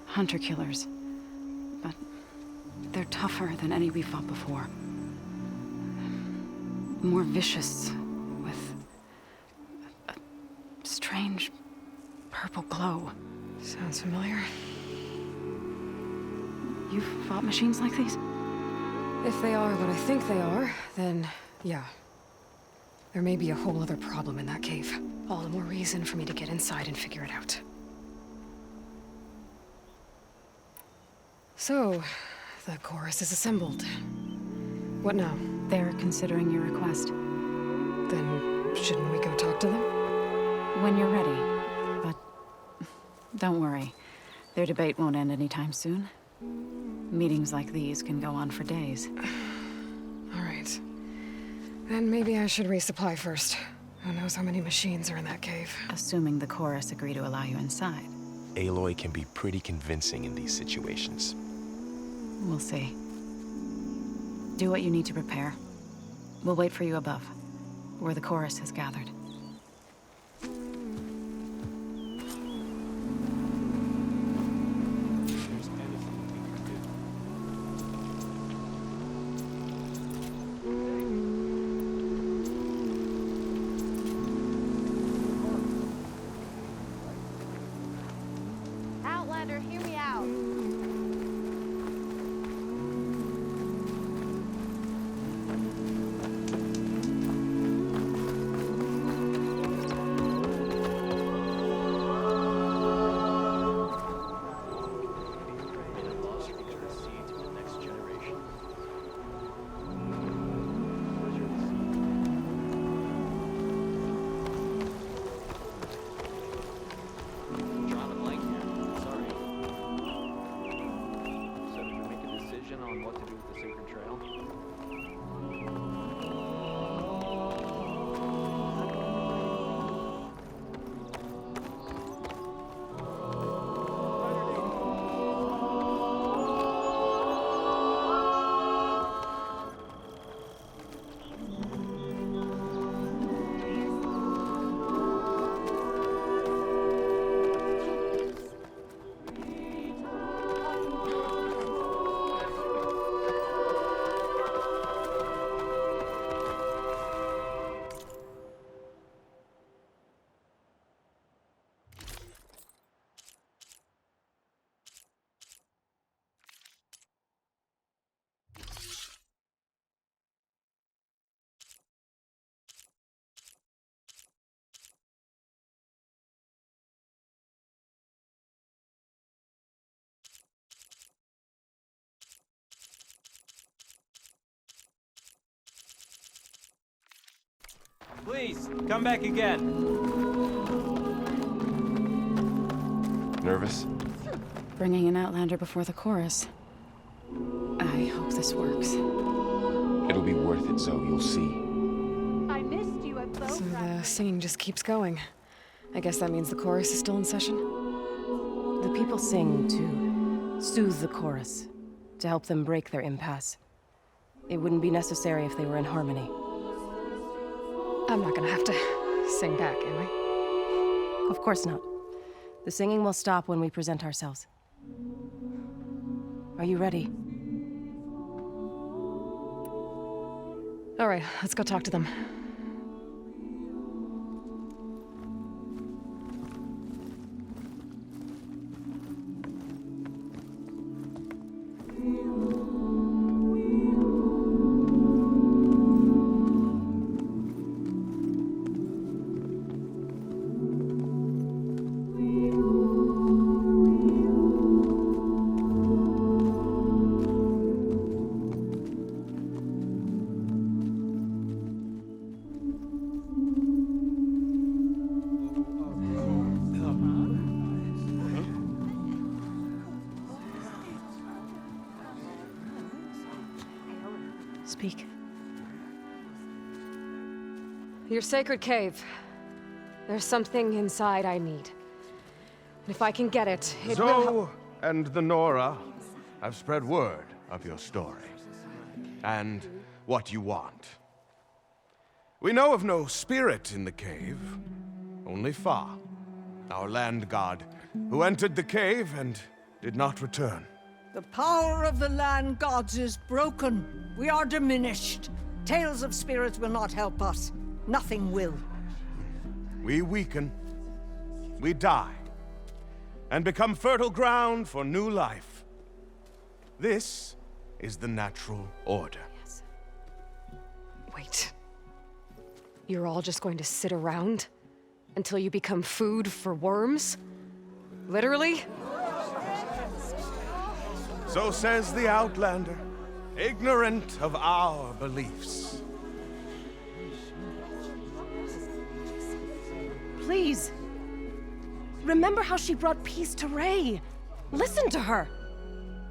hunter-killers. But they're tougher than any we fought before. More vicious, with a strange purple glow. Sounds familiar. You've fought machines like these? If they are what I think they are, then yeah. There may be a whole other problem in that cave. All the more reason for me to get inside and figure it out. So, the chorus is assembled. What now? They're considering your request. Then shouldn't we go talk to them? When you're ready. But don't worry. Their debate won't end anytime soon. Meetings like these can go on for days. All right. Then maybe I should resupply first. Who knows how many machines are in that cave? Assuming the chorus agree to allow you inside. Aloy can be pretty convincing in these situations. We'll see. Do what you need to prepare. We'll wait for you above, where the chorus has gathered. on what to do with the sacred trail? Please, come back again. Nervous? Bringing an Outlander before the chorus. I hope this works. It'll be worth it, Zoe. You'll see. I missed you at both. So the singing just keeps going. I guess that means the chorus is still in session? The people sing to soothe the chorus, to help them break their impasse. It wouldn't be necessary if they were in harmony. I'm not gonna have to sing back, am I? Of course not. The singing will stop when we present ourselves. Are you ready? All right, let's go talk to them. Speak. Your sacred cave. There's something inside I need. And if I can get it, it will Zoe and the Nora have spread word of your story. And what you want. We know of no spirit in the cave, only Fa, our land god, who entered the cave and did not return. The power of the land gods is broken. We are diminished. Tales of spirits will not help us. Nothing will. We weaken, we die, and become fertile ground for new life. This is the natural order. Yes. Wait. You're all just going to sit around until you become food for worms? Literally? So says the Outlander, ignorant of our beliefs. Please. Remember how she brought peace to Ray. Listen to her.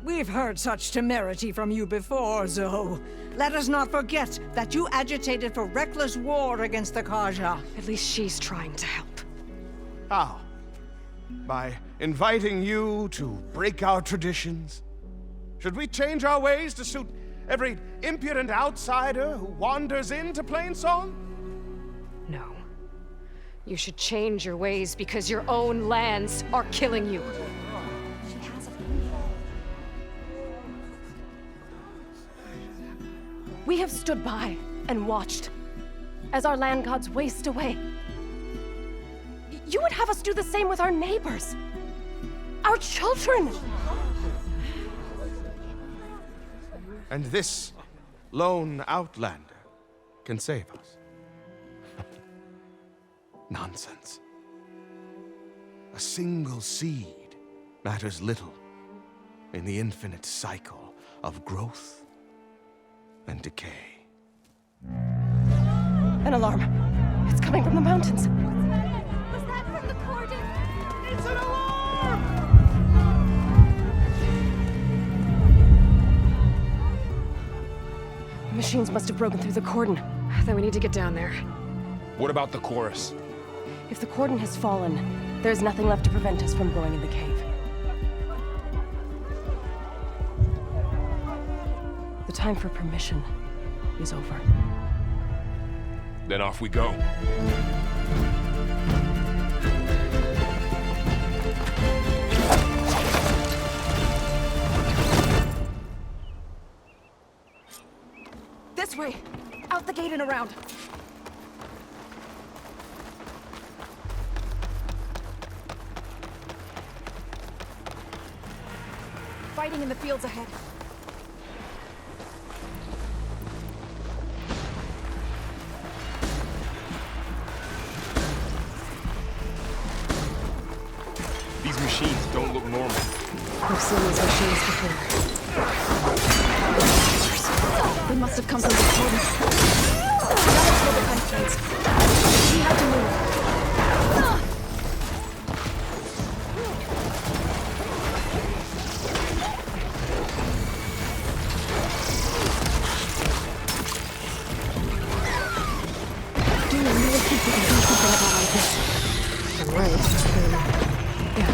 We've heard such temerity from you before, Zoe. Let us not forget that you agitated for reckless war against the Kaja. At least she's trying to help. How? By inviting you to break our traditions? Should we change our ways to suit every impudent outsider who wanders into Plainsong? No. You should change your ways because your own lands are killing you. We have stood by and watched as our land gods waste away. You would have us do the same with our neighbors, our children. And this lone Outlander can save us. Nonsense. A single seed matters little in the infinite cycle of growth and decay. An alarm. It's coming from the mountains. Was that from the cordon? It's an alarm! Machines must have broken through the cordon. Then we need to get down there. What about the chorus? If the cordon has fallen, there's nothing left to prevent us from going in the cave. The time for permission is over. Then off we go. This way! Out the gate and around! Fighting in the fields ahead. These machines don't look normal. I've seen these machines before. They must have come from the cordon. We have to move. Do you really think we can do something about all this? I'm right. Yeah.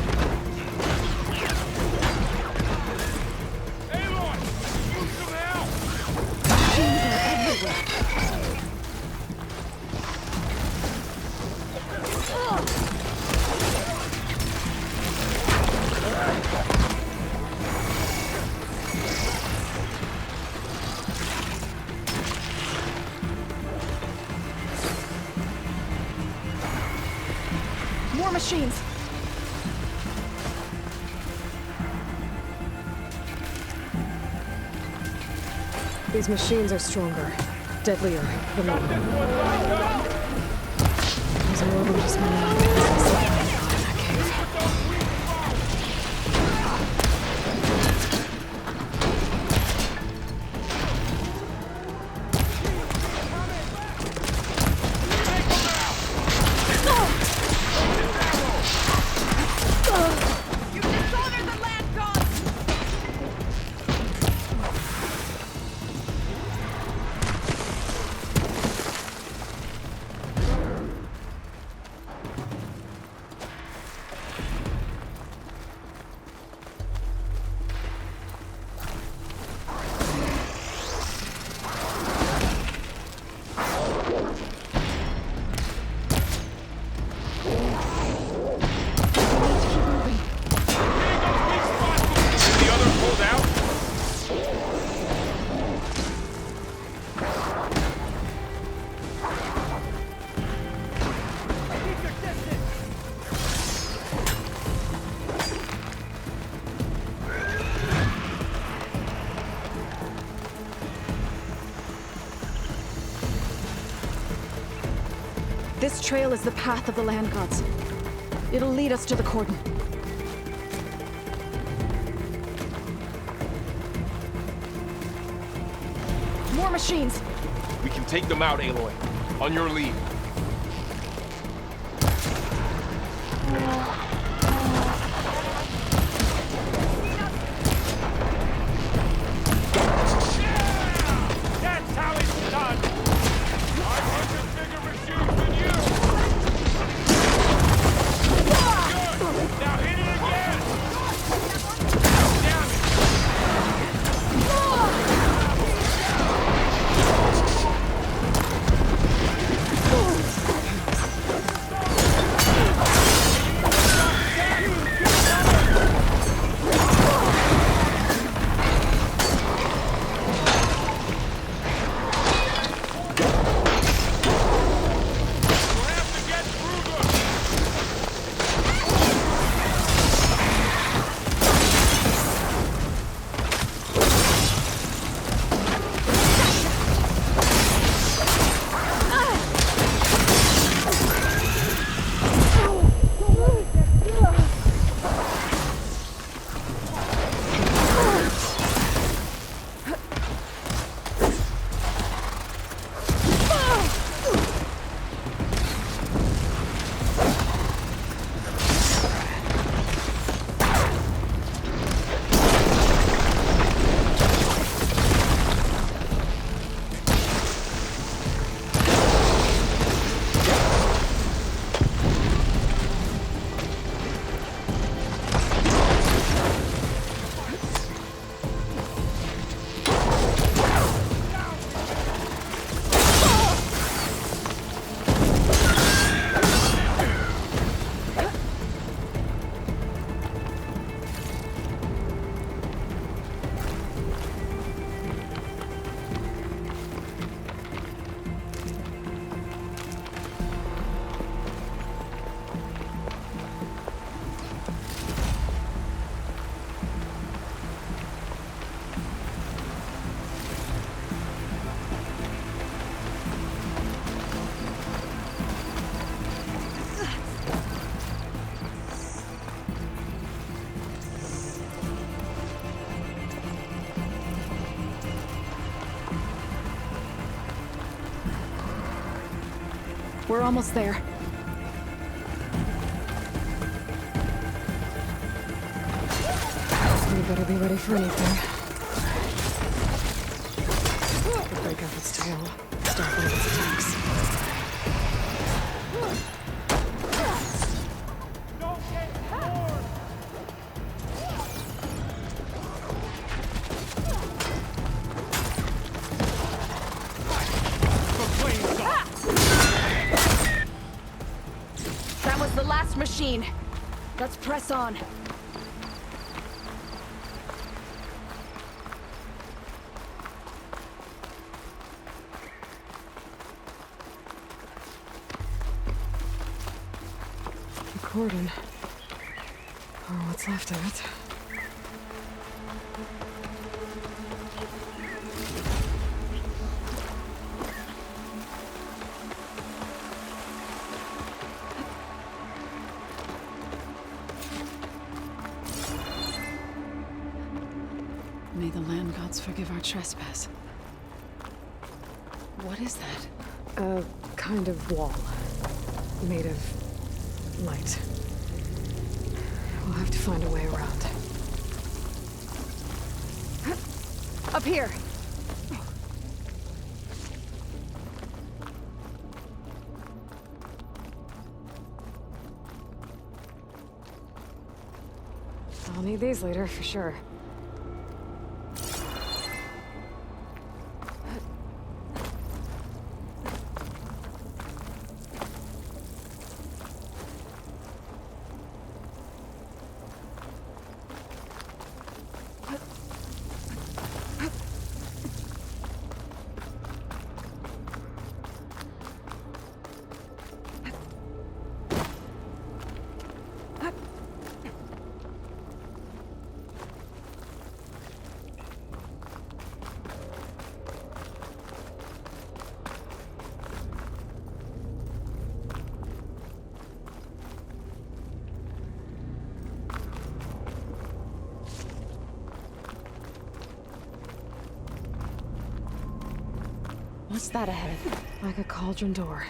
More machines! These machines are stronger, deadlier than the There's more than just me. This trail is the path of the land gods. It'll lead us to the cordon. More machines! We can take them out, Aloy. On your lead. That's how it's done! 500 bigger machines than you! Good! Now hit it again! Damn it! We're almost there. We better be ready for anything. Could break up its tail. Stop one of its attacks. That was the last machine. Let's press on. The cordon. Or what's left of it. May the land gods forgive our trespass. What is that? A kind of wall. Made of light. We'll have to find a way around. Up here. I'll need these later, for sure. What's that ahead? Like a cauldron door.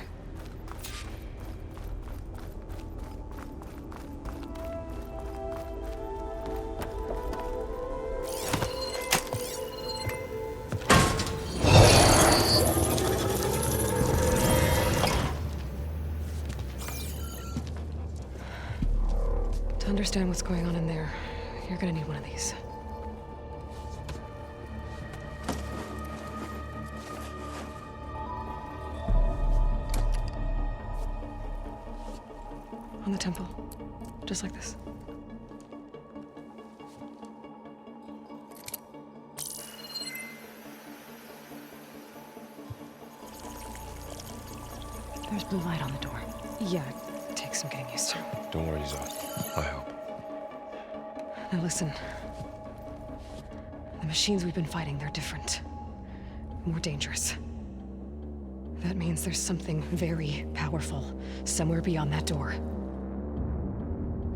To understand what's going on in there, you're gonna need one of these. On the temple. Just like this. There's blue light on the door. Yeah, it takes some getting used to. Don't worry, Zoe. I help. Now listen. The machines we've been fighting, they're different. More dangerous. That means there's something very powerful somewhere beyond that door.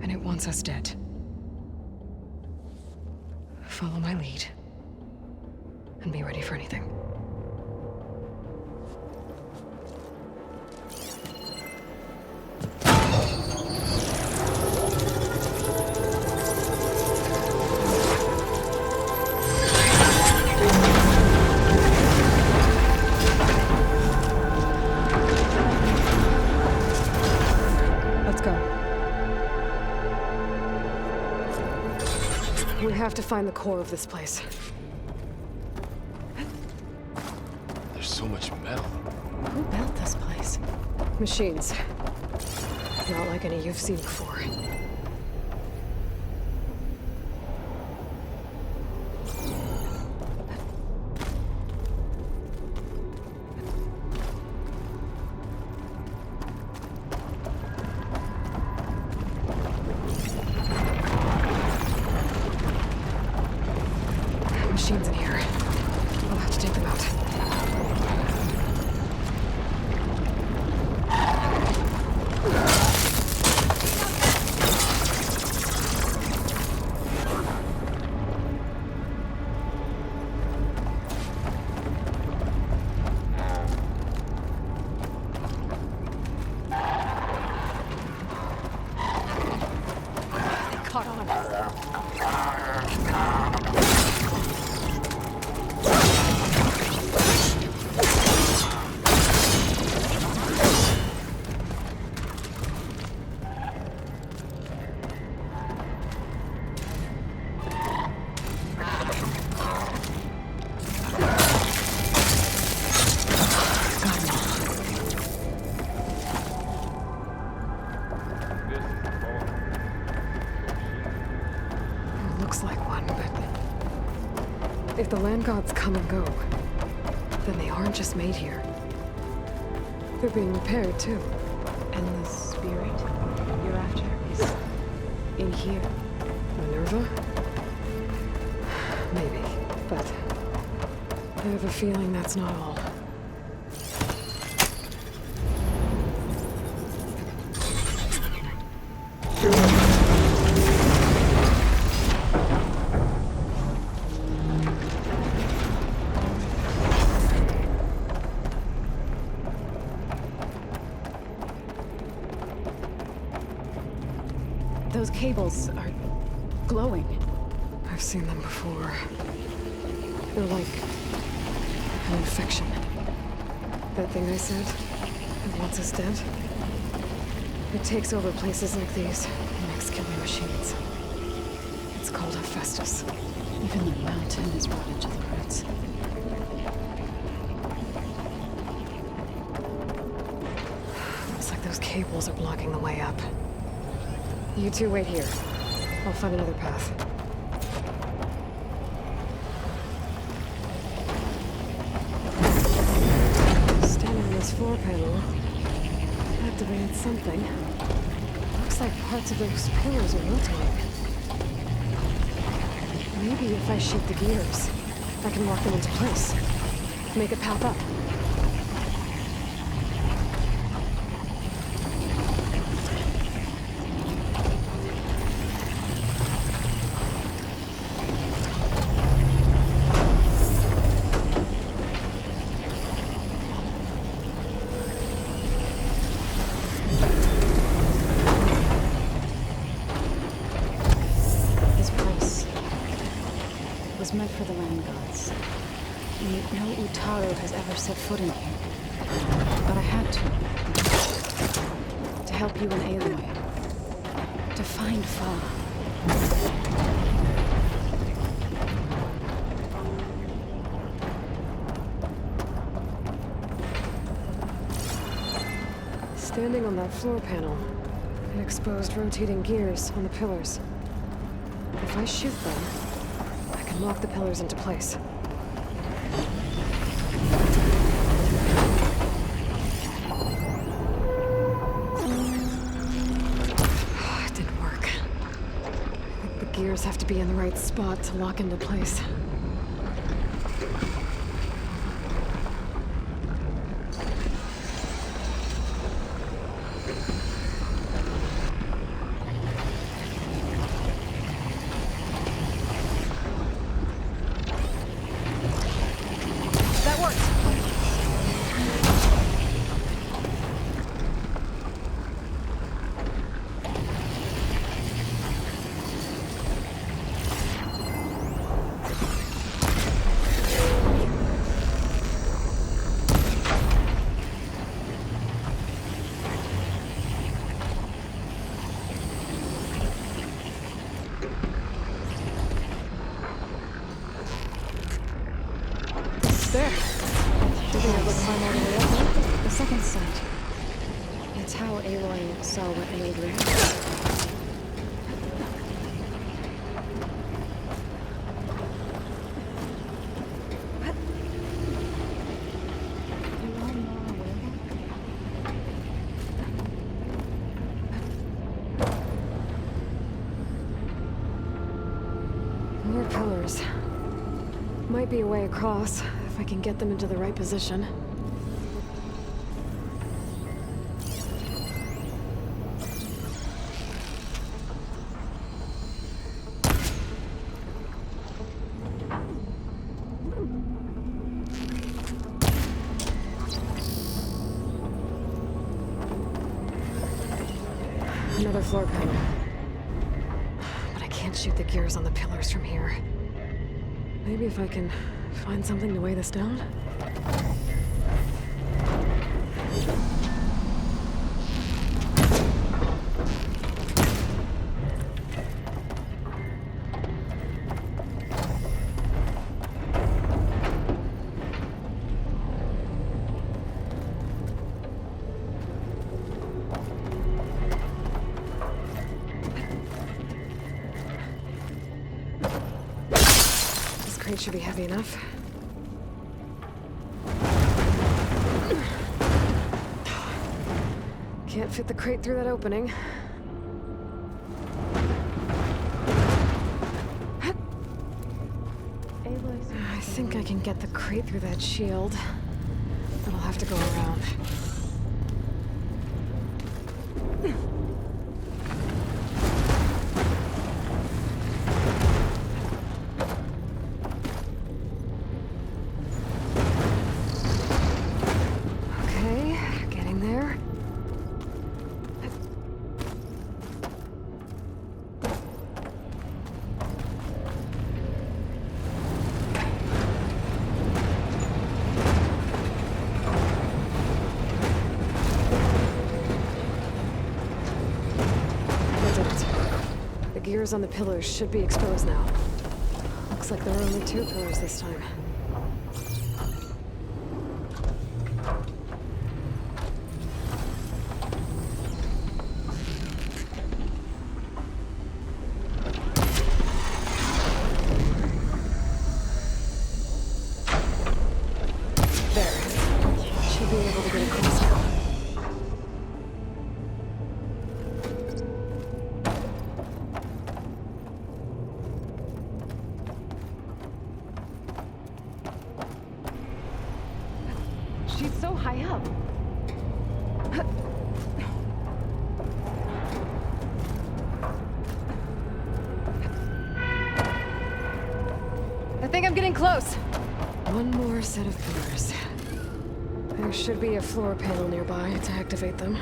And it wants us dead. Follow my lead. And be ready for anything. We have to find the core of this place. There's so much metal. Who built this place? Machines. Not like any you've seen before. Machines in here. We'll have to take them out. the land gods come and go, then they aren't just made here. They're being repaired, too. And the spirit you're after is in here. Minerva? Maybe, but I have a feeling that's not all. Those cables are glowing. I've seen them before. They're like an infection. That thing I said, that wants us dead? It takes over places like these and makes killing machines. It's called Hephaestus. Even the mountain is rotted to the roots. Looks like those cables are blocking the way up. You two wait here. I'll find another path. Standing on this floor panel activated something. Looks like parts of those pillars are rotating. Maybe if I shoot the gears, I can lock them into place. Make a path up. Meant for the land gods. No Utaru has ever set foot in here. But I had to help you and Aloy. To find Fa. Standing on that floor panel, it exposed rotating gears on the pillars. If I shoot them, lock the pillars into place. It didn't work. I think the gears have to be in the right spot to lock into place. There. Did you ever climb all the way up? The second sight. It's how Aloy saw what made real. More pillars. Might be a way across, if I can get them into the right position. Another floor panel. But I can't shoot the gears on the pillars from here. Maybe if I can find something to weigh this down? weight should be heavy enough. Can't fit the crate through that opening. I think I can get the crate through that shield. But I'll have to go around. Okay, getting there. The gears on the pillars should be exposed now. Looks like there were only 2 pillars this time. There. Should be able to get across now. She's so high up. I think I'm getting close. One more set of pillars. There should be a floor panel nearby to activate them.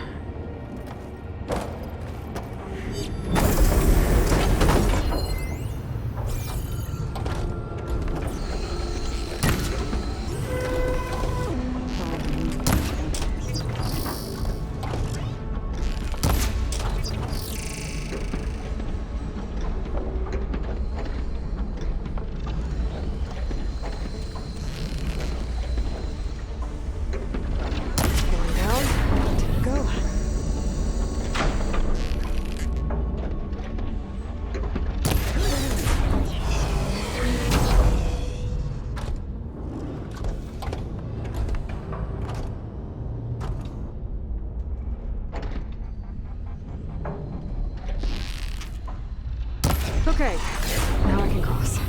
Okay, now I can cross.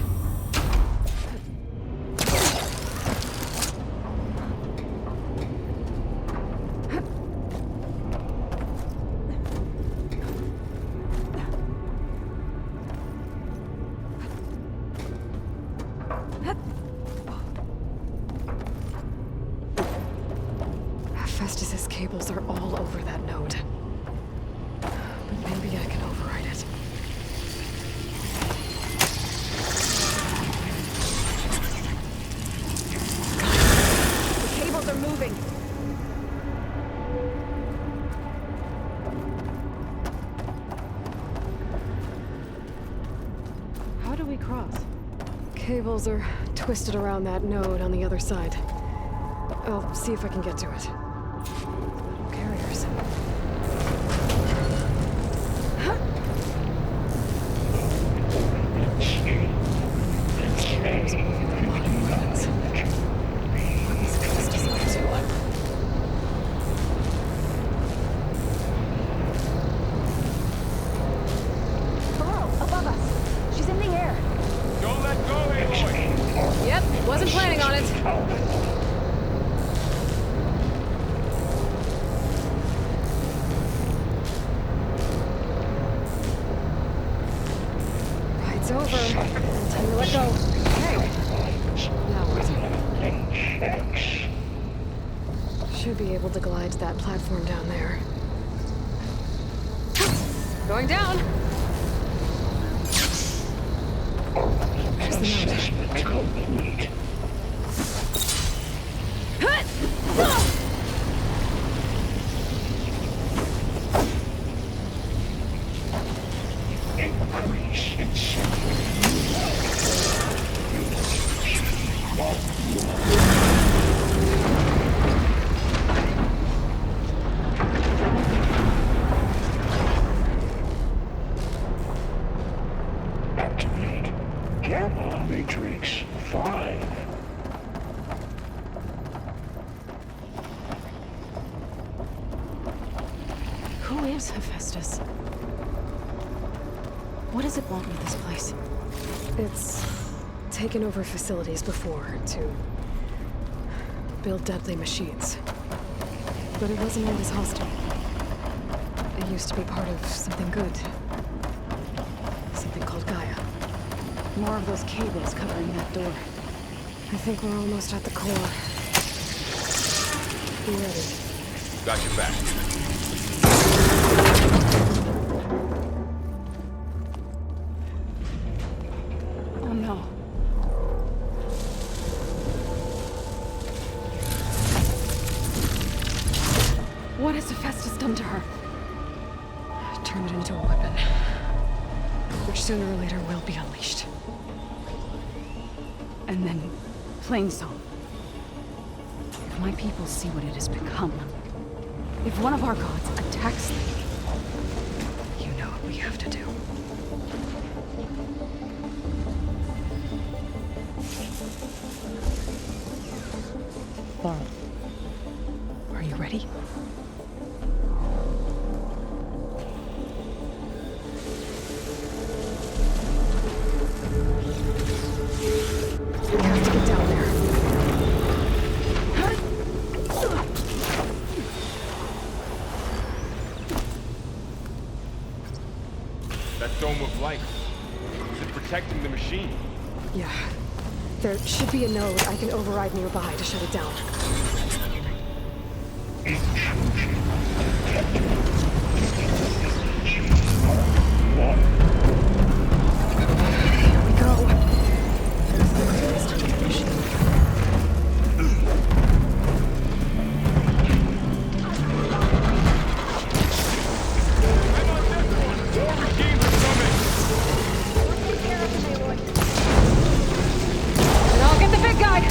Festus's cables are all over that node. But maybe I can override it. The cables are moving. How do we cross? Cables are twisted around that node on the other side. I'll see if I can get to it. Carriers. Carriers are moving a lot of movements. What is Festus up to? Hello, above us. She's in the air. Don't let go, Aloy! Yep, wasn't planning on it. It's over until you let go. Okay. Now what? Should be able to glide to that platform down there. Going down. There's the note. Activate. Gamma matrix 5. is Hephaestus? What does it want with this place? It's taken over facilities before to build deadly machines. But it wasn't always hostile. It used to be part of something good. Something called Gaia. More of those cables covering that door. I think we're almost at the core. Be ready. Got your back. Oh no. What has Hephaestus done to her? Turn it into a weapon. Which sooner or later will be unleashed. And then, plain song. If my people see what it has become, if one of our gods attacks them, you know what we have to do. Are you ready? We have to get down there. That dome of light. Is it protecting the machine? Yeah. There should be a node I can override nearby to shut it down. Here we go. Let's touch the machine. And I'll get the big guy!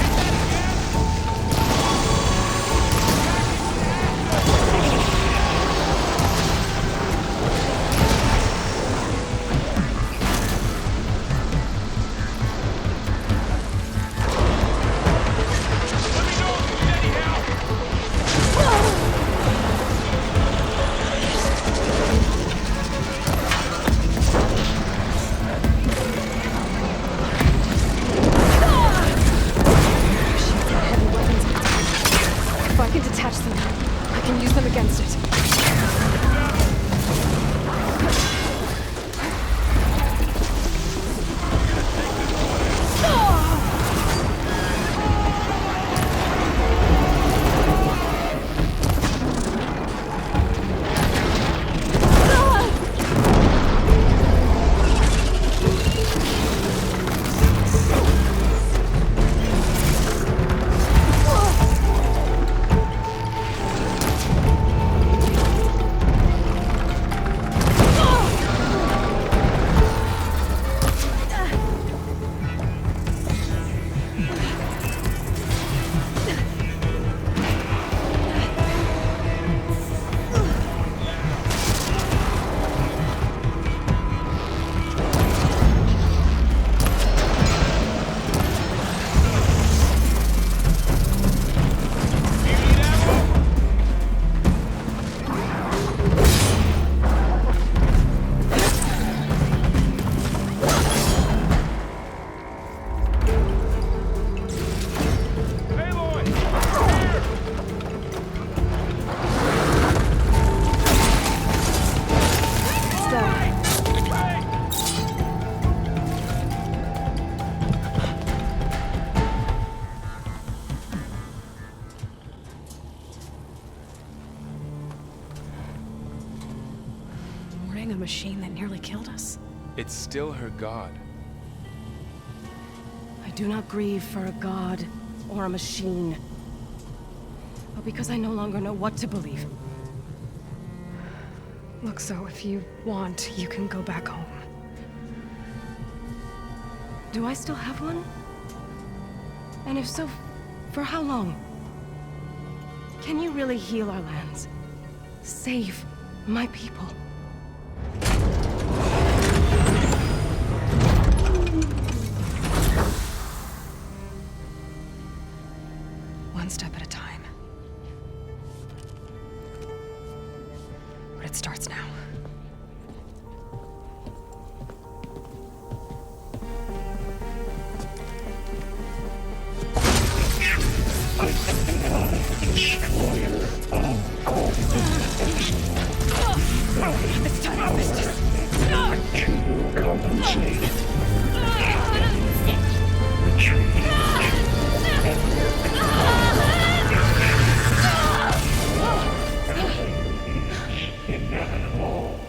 If I can detach them, I can use them against it. A machine that nearly killed us. It's still her god. I do not grieve for a god or a machine, but because I no longer know what to believe. Look, so if you want, you can go back home. Do I still have one? And if so, for how long? Can you really heal our lands? Save my people? One step at a time. But it starts now. It's time, Mistress. To compensate. Inevitable.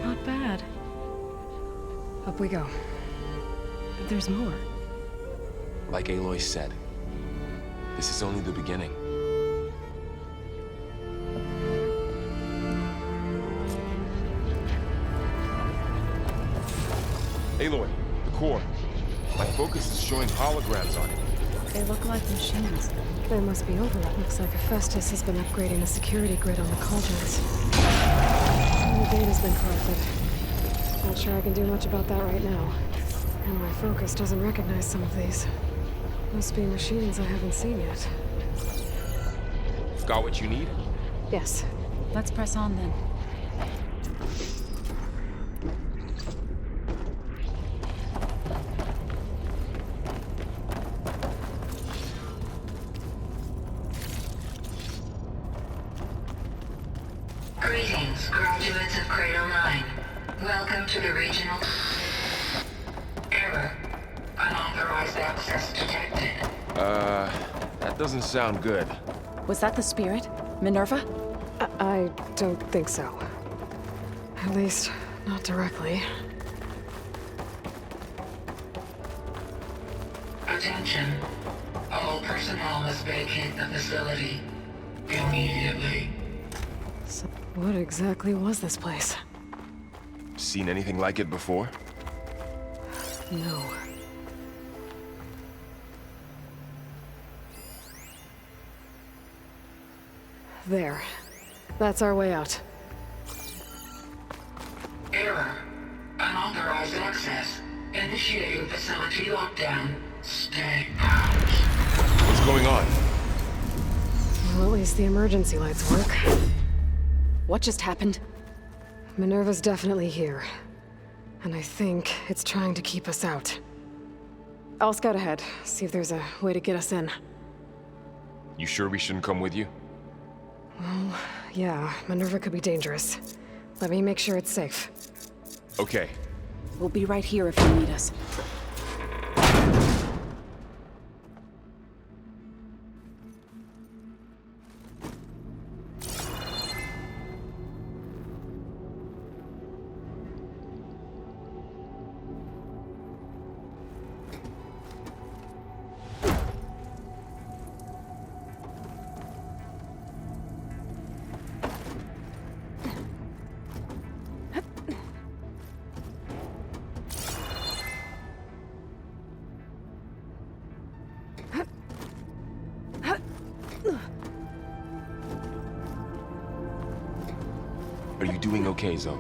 Not bad. Up we go. There's more. Like Aloy said, this is only the beginning. Aloy, the core. My focus is showing holograms on it. They look like machines. There must be overrun. Looks like Hephaestus has been upgrading the security grid on the cauldrons. Some of the data's been corrupted. Not sure I can do much about that right now. And my focus doesn't recognize some of these. Must be machines I haven't seen yet. Got what you need? Yes. Let's press on then. Greetings, graduates of Cradle 9. Welcome to the regional... Error. Unauthorized access detected. That doesn't sound good. Was that the spirit? Minerva? I don't think so. At least, not directly. Attention. All personnel must vacate the facility. Immediately. So what exactly was this place? Seen anything like it before? No. There. That's our way out. Error. Unauthorized access. Initiating facility lockdown. Stay out. What's going on? Well, at least the emergency lights work. What just happened? Minerva's definitely here. And I think it's trying to keep us out. I'll scout ahead, see if there's a way to get us in. You sure we shouldn't come with you? Well, yeah, Minerva could be dangerous. Let me make sure it's safe. Okay. We'll be right here if you need us. Are you doing okay, Zoe?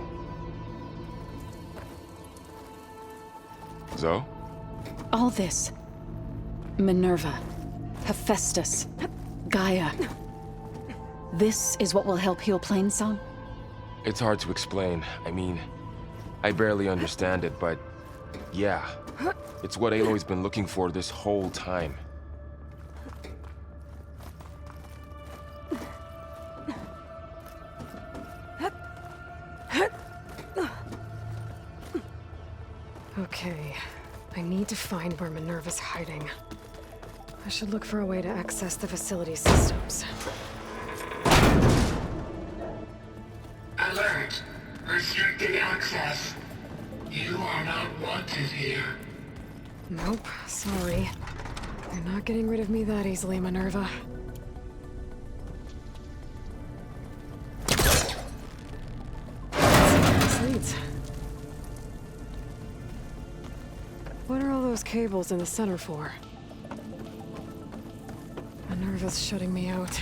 Zoe? All this. Minerva. Hephaestus. Gaia. This is what will help heal Plainsong? It's hard to explain. I mean, I barely understand it, but yeah. It's what Aloy's been looking for this whole time. Okay. I need to find where Minerva's hiding. I should look for a way to access the facility systems. Alert. Restricted access. You are not wanted here. Nope, sorry. You're not getting rid of me that easily, Minerva. This leads. What are all those cables in the center for? Minerva's shutting me out.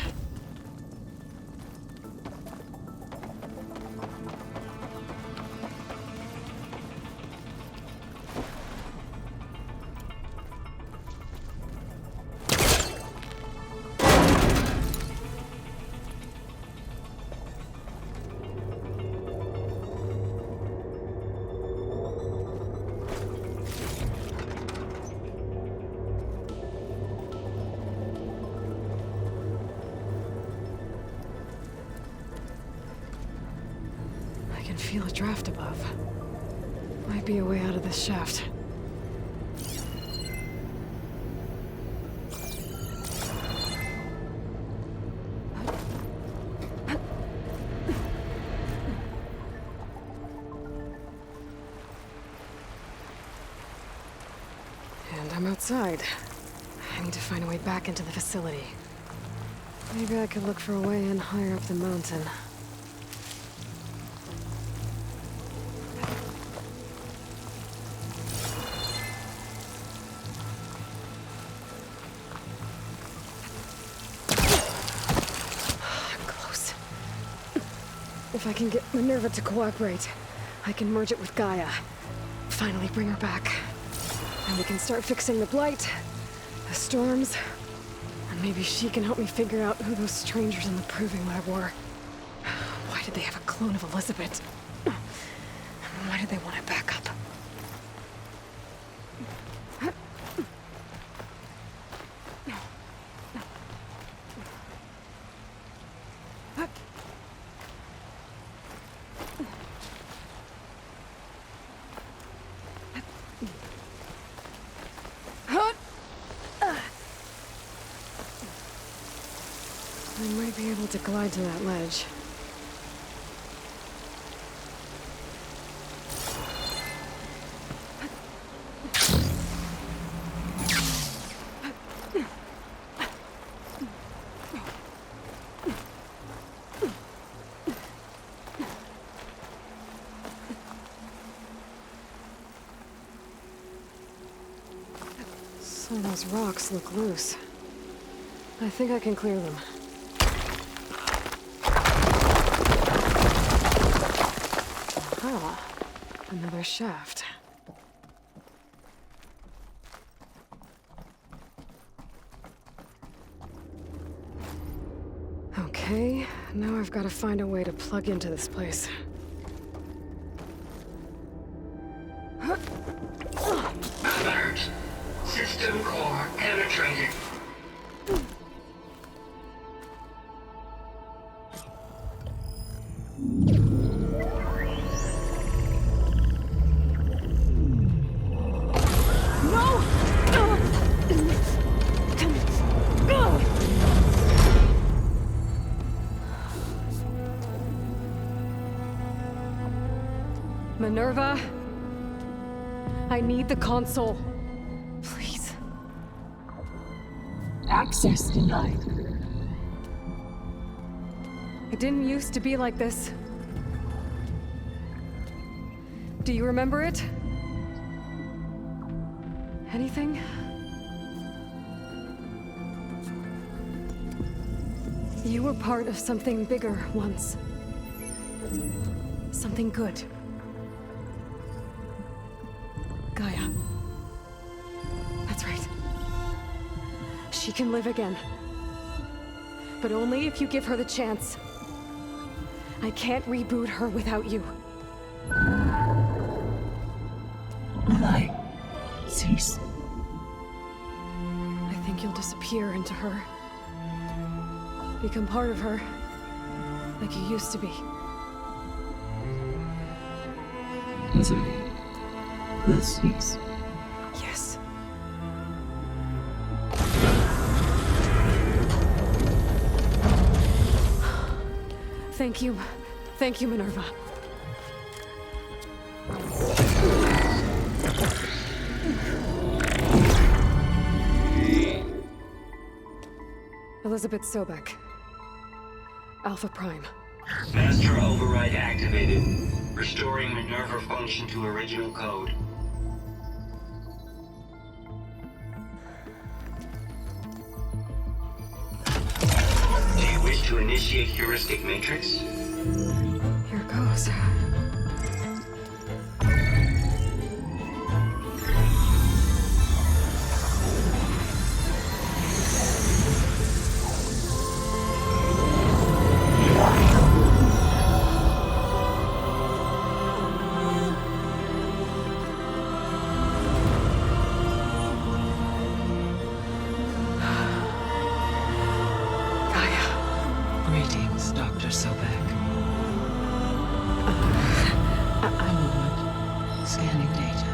I can feel a draft above. Might be a way out of this shaft. And I'm outside. I need to find a way back into the facility. Maybe I could look for a way in higher up the mountain. If I can get Minerva to cooperate, I can merge it with Gaia. Finally bring her back. And we can start fixing the blight, the storms, and maybe she can help me figure out who those strangers in the proving lab were. Why did they have a clone of Elizabeth? And why did they want it back up? I might be able to glide to that ledge. Some of those rocks look loose. I think I can clear them. Ah, another shaft. Okay, now I've got to find a way to plug into this place. Alert! System core penetrated. Minerva, I need the console. Please. Access denied. It didn't used to be like this. Do you remember it? Anything? You were part of something bigger once. Something good. Gaia. That's right. She can live again. But only if you give her the chance. I can't reboot her without you. Light. Cease. I think you'll disappear into her. Become part of her. Like you used to be. Desiree. The cease. Yes. Thank you. Thank you, Minerva. Elizabeth Sobek. Alpha Prime. Master override activated. Restoring Minerva function to original code. wish to initiate heuristic matrix? Here goes. Greetings, Dr. Sobek. A moment. Scanning data.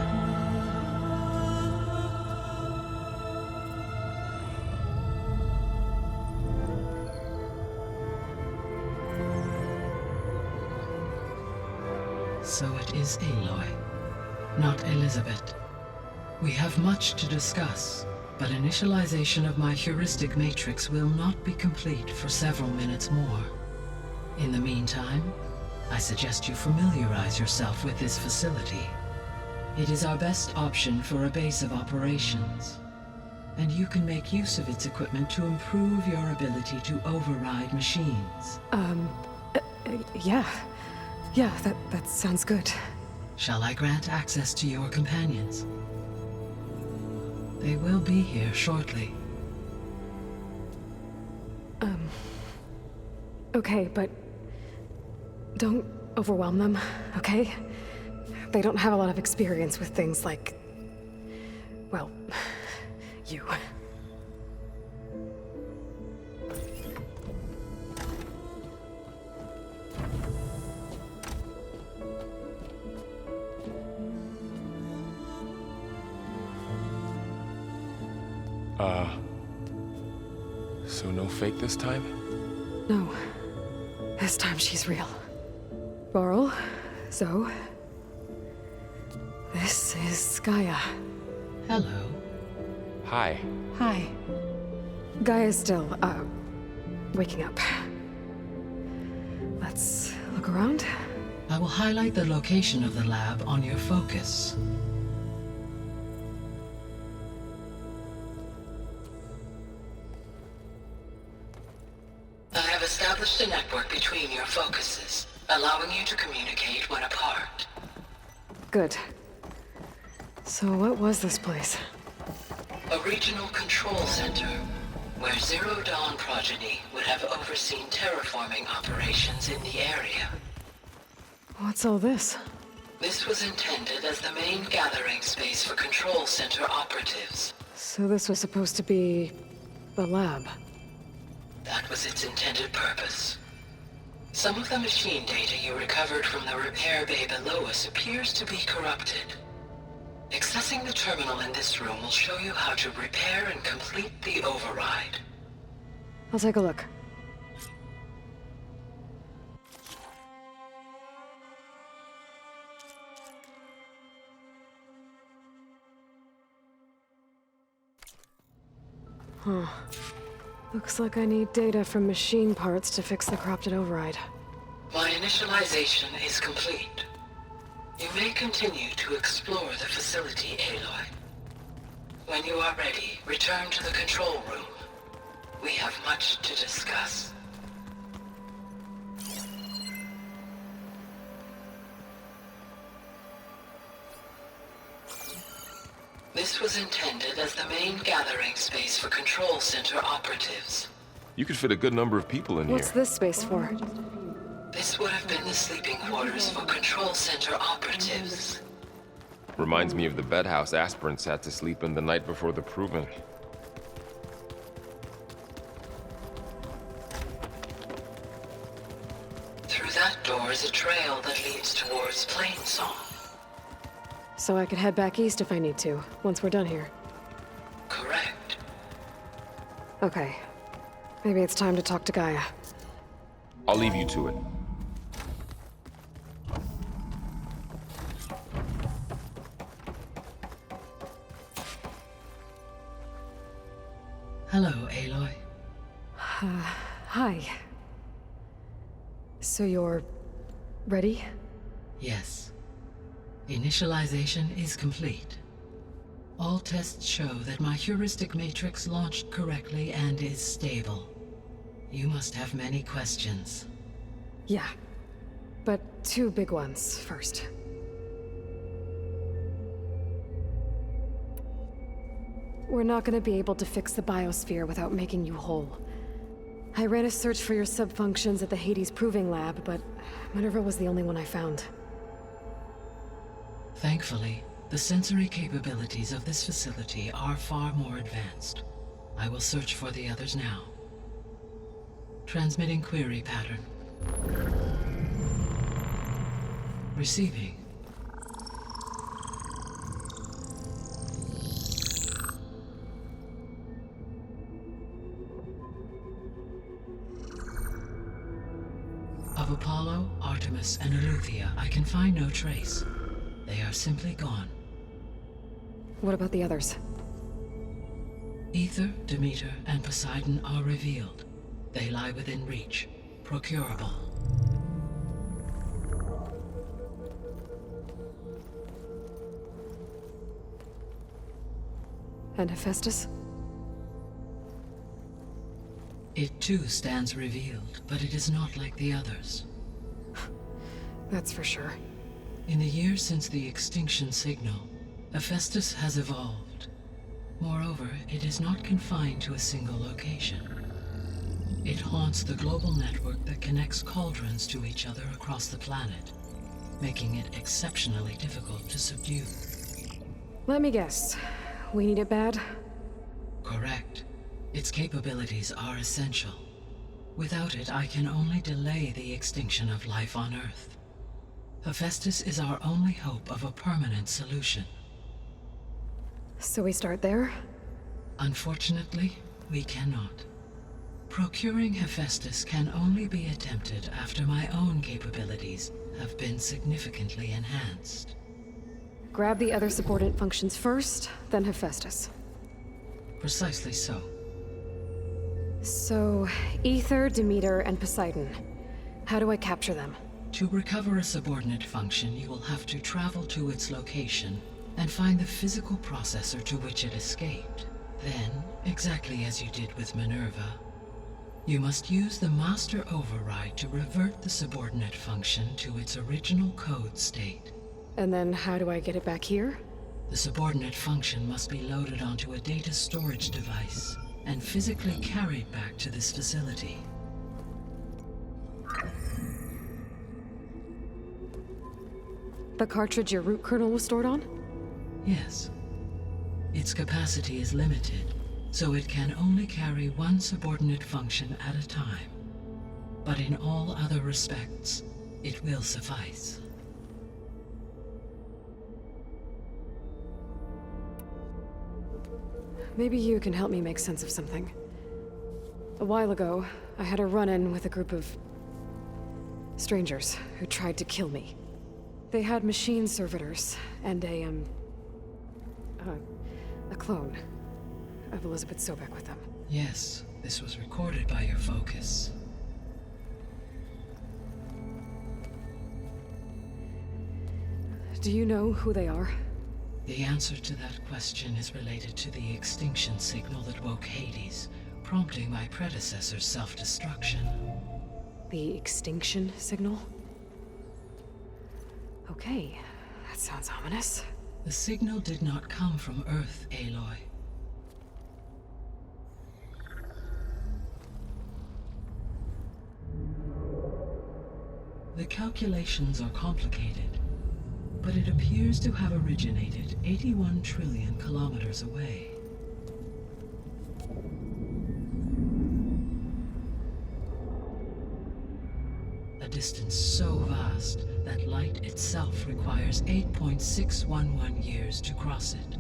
So it is Aloy, not Elizabeth. We have much to discuss, but initialization of my heuristic matrix will not be complete for several minutes more. In the meantime, I suggest you familiarize yourself with this facility. It is our best option for a base of operations, and you can make use of its equipment to improve your ability to override machines. Yeah. Yeah, that sounds good. Shall I grant access to your companions? They will be here shortly. Okay, but don't overwhelm them, okay? They don't have a lot of experience with things like, well, you. So no fake this time? No. This time she's real. Varl, Zoe. This is Gaia. Hello. Hi. Hi. Gaia's still, waking up. Let's look around. I will highlight the location of the lab on your focus. I have established a network between your focuses, allowing you to communicate when apart. Good. So what was this place? A regional control center, where Zero Dawn progeny would have overseen terraforming operations in the area. What's all this? This was intended as the main gathering space for control center operatives. So this was supposed to be the lab. That was its intended purpose. Some of the machine data you recovered from the repair bay below us appears to be corrupted. Accessing the terminal in this room will show you how to repair and complete the override. I'll take a look. Huh. Looks like I need data from machine parts to fix the corrupted override. My initialization is complete. You may continue to explore the facility, Aloy. When you are ready, return to the control room. We have much to discuss. This was intended as the main gathering space for control center operatives. You could fit a good number of people in What's here. this space for? This would have been the sleeping quarters for control center operatives. Reminds me of the bedhouse aspirants had to sleep in the night before the proving. Through that door is a trail that leads towards Plainsong. So I could head back east if I need to, once we're done here. Correct. Okay. Maybe it's time to talk to Gaia. I'll leave you to it. Hello, Aloy. Hi. So you're ready? Yes. Initialization is complete. All tests show that my heuristic matrix launched correctly and is stable. You must have many questions. Yeah. But 2 big ones first. We're not gonna be able to fix the biosphere without making you whole. I ran a search for your subfunctions at the Hades Proving Lab, but Minerva was the only one I found. Thankfully, the sensory capabilities of this facility are far more advanced. I will search for the others now. Transmitting query pattern. Receiving. Of Apollo, Artemis, and Eleuthia, I can find no trace. They are simply gone. What about the others? Ether, Demeter, and Poseidon are revealed. They lie within reach. Procurable. And Hephaestus? It too stands revealed, but it is not like the others. That's for sure. In the years since the extinction signal, Hephaestus has evolved. Moreover, it is not confined to a single location. It haunts the global network that connects cauldrons to each other across the planet, making it exceptionally difficult to subdue. Let me guess. We need it bad? Correct. Its capabilities are essential. Without it, I can only delay the extinction of life on Earth. Hephaestus is our only hope of a permanent solution. So we start there? Unfortunately, we cannot. Procuring Hephaestus can only be attempted after my own capabilities have been significantly enhanced. Grab the other subordinate functions first, then Hephaestus. Precisely so. So, Ether, Demeter, and Poseidon. How do I capture them? To recover a subordinate function, you will have to travel to its location and find the physical processor to which it escaped. Then, exactly as you did with Minerva, you must use the master override to revert the subordinate function to its original code state. And then how do I get it back here? The subordinate function must be loaded onto a data storage device and physically carried back to this facility. The cartridge your root kernel was stored on? Yes. Its capacity is limited, so it can only carry one subordinate function at a time. But in all other respects, it will suffice. Maybe you can help me make sense of something. A while ago, I had a run-in with a group of strangers who tried to kill me. They had machine servitors and a clone of Elizabeth Sobek with them. Yes, this was recorded by your focus. Do you know who they are? The answer to that question is related to the extinction signal that woke Hades, prompting my predecessor's self-destruction. The extinction signal? Okay, that sounds ominous. The signal did not come from Earth, Aloy. The calculations are complicated, but it appears to have originated 81 trillion kilometers away. A distance so vast that light itself requires 8.611 years to cross it.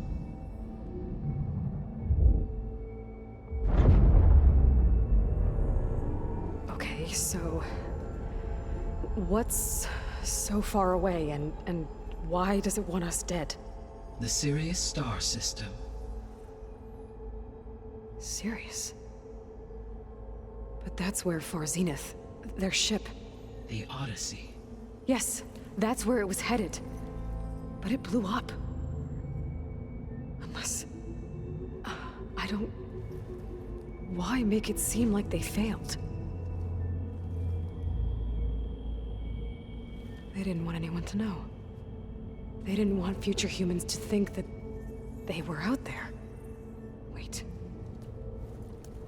Okay, so what's so far away and why does it want us dead? The Sirius star system. Sirius? But that's where Far Zenith, their ship. The Odyssey. Yes, that's where it was headed. But it blew up. Unless... I don't... Why make it seem like they failed? They didn't want anyone to know. They didn't want future humans to think that they were out there. Wait.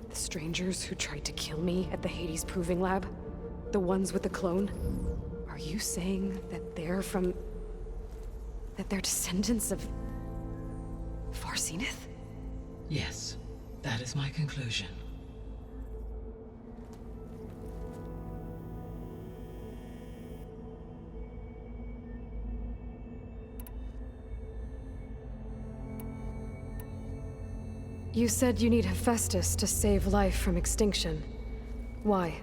The strangers who tried to kill me at the Hades Proving Lab? The ones with the clone? Are you saying that they're from... that they're descendants of... Far Zenith? Yes, that is my conclusion. You said you need Hephaestus to save life from extinction. Why?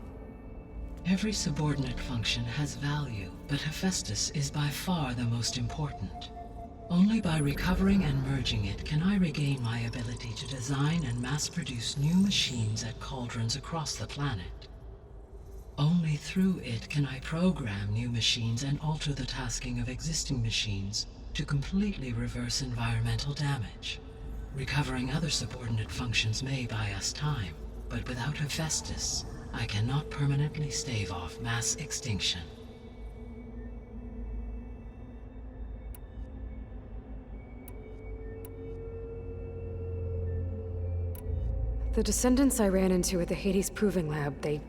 Every subordinate function has value, but Hephaestus is by far the most important. Only by recovering and merging it can I regain my ability to design and mass-produce new machines at cauldrons across the planet. Only through it can I program new machines and alter the tasking of existing machines to completely reverse environmental damage. Recovering other subordinate functions may buy us time, but without Hephaestus, I cannot permanently stave off mass extinction. The descendants I ran into at the Hades Proving Lab, they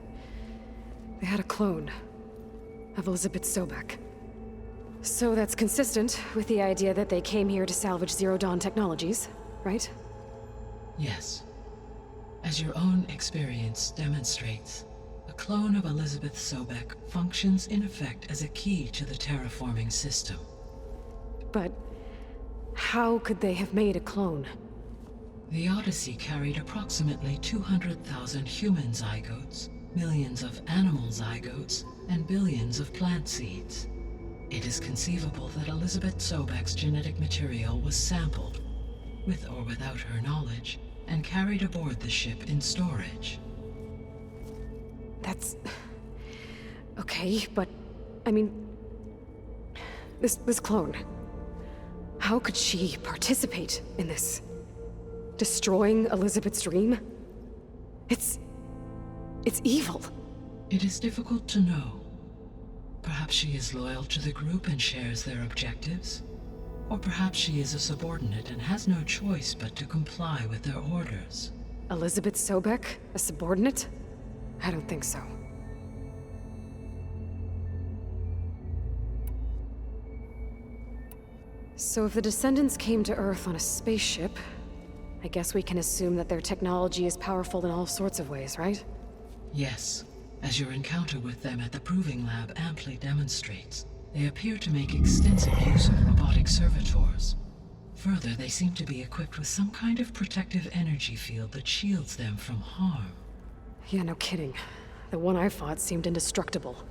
had a clone of Elizabeth Sobek. So that's consistent with the idea that they came here to salvage Zero Dawn technologies, right? Yes. As your own experience demonstrates, a clone of Elizabeth Sobek functions in effect as a key to the terraforming system. But how could they have made a clone? The Odyssey carried approximately 200,000 human zygotes, millions of animal zygotes, and billions of plant seeds. It is conceivable that Elizabeth Sobek's genetic material was sampled, with or without her knowledge, and carried aboard the ship in storage. That's... okay, but... I mean... This clone... How could she participate in this? Destroying Elizabeth's dream? It's evil. It is difficult to know. Perhaps she is loyal to the group and shares their objectives. Or perhaps she is a subordinate and has no choice but to comply with their orders. Elizabeth Sobek? A subordinate? I don't think so. So if the descendants came to Earth on a spaceship, I guess we can assume that their technology is powerful in all sorts of ways, right? Yes, as your encounter with them at the Proving Lab amply demonstrates. They appear to make extensive use of robotic servitors. Further, they seem to be equipped with some kind of protective energy field that shields them from harm. Yeah, no kidding. The one I fought seemed indestructible.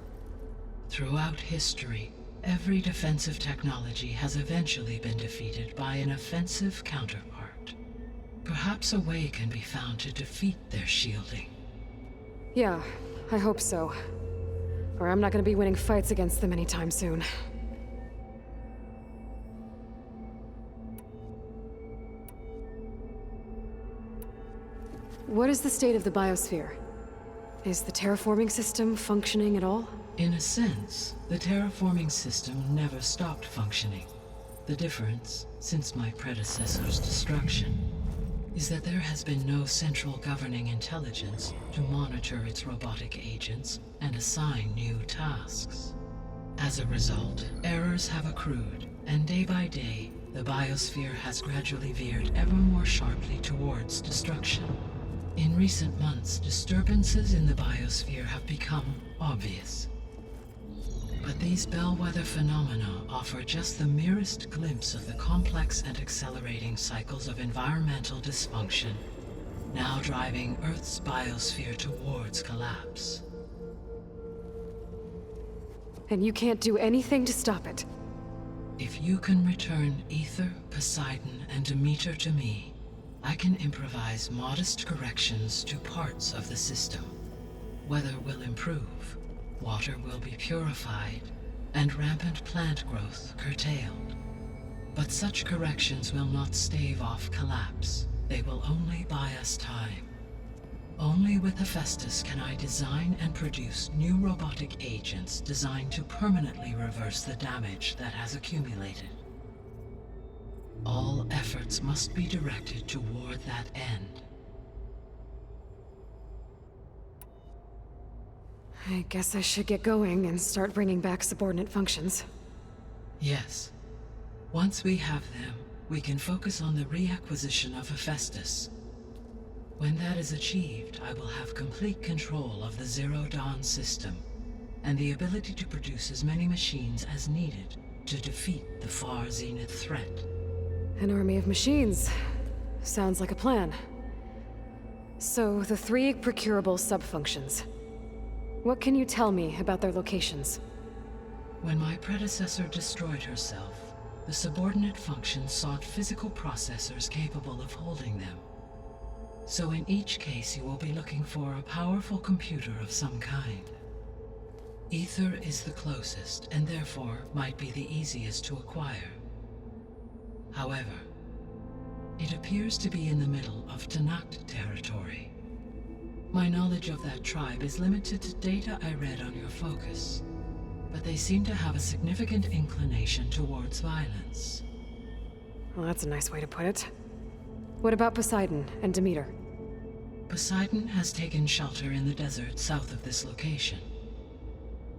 Throughout history, every defensive technology has eventually been defeated by an offensive counterpart. Perhaps a way can be found to defeat their shielding. Yeah, I hope so. Or I'm not gonna be winning fights against them anytime soon. What is the state of the biosphere? Is the terraforming system functioning at all? In a sense, the terraforming system never stopped functioning. The difference, since my predecessor's destruction, is that there has been no central governing intelligence to monitor its robotic agents and assign new tasks. As a result, errors have accrued, and day by day, the biosphere has gradually veered ever more sharply towards destruction. In recent months, disturbances in the biosphere have become obvious. But these bellwether phenomena offer just the merest glimpse of the complex and accelerating cycles of environmental dysfunction, now driving Earth's biosphere towards collapse. And you can't do anything to stop it? If you can return Ether, Poseidon, and Demeter to me, I can improvise modest corrections to parts of the system. Weather will improve, water will be purified, and rampant plant growth curtailed. But such corrections will not stave off collapse. They will only buy us time. Only with Hephaestus can I design and produce new robotic agents designed to permanently reverse the damage that has accumulated. All efforts must be directed toward that end. I guess I should get going and start bringing back subordinate functions. Yes. Once we have them, we can focus on the reacquisition of Hephaestus. When that is achieved, I will have complete control of the Zero Dawn system, and the ability to produce as many machines as needed to defeat the Far Zenith threat. An army of machines. Sounds like a plan. So, the 3 procurable sub-functions. What can you tell me about their locations? When my predecessor destroyed herself, the subordinate functions sought physical processors capable of holding them. So in each case you will be looking for a powerful computer of some kind. Ether is the closest, and therefore might be the easiest to acquire. However, it appears to be in the middle of Tanakh territory. My knowledge of that tribe is limited to data I read on your focus, but they seem to have a significant inclination towards violence. Well, that's a nice way to put it. What about Poseidon and Demeter? Poseidon has taken shelter in the desert south of this location.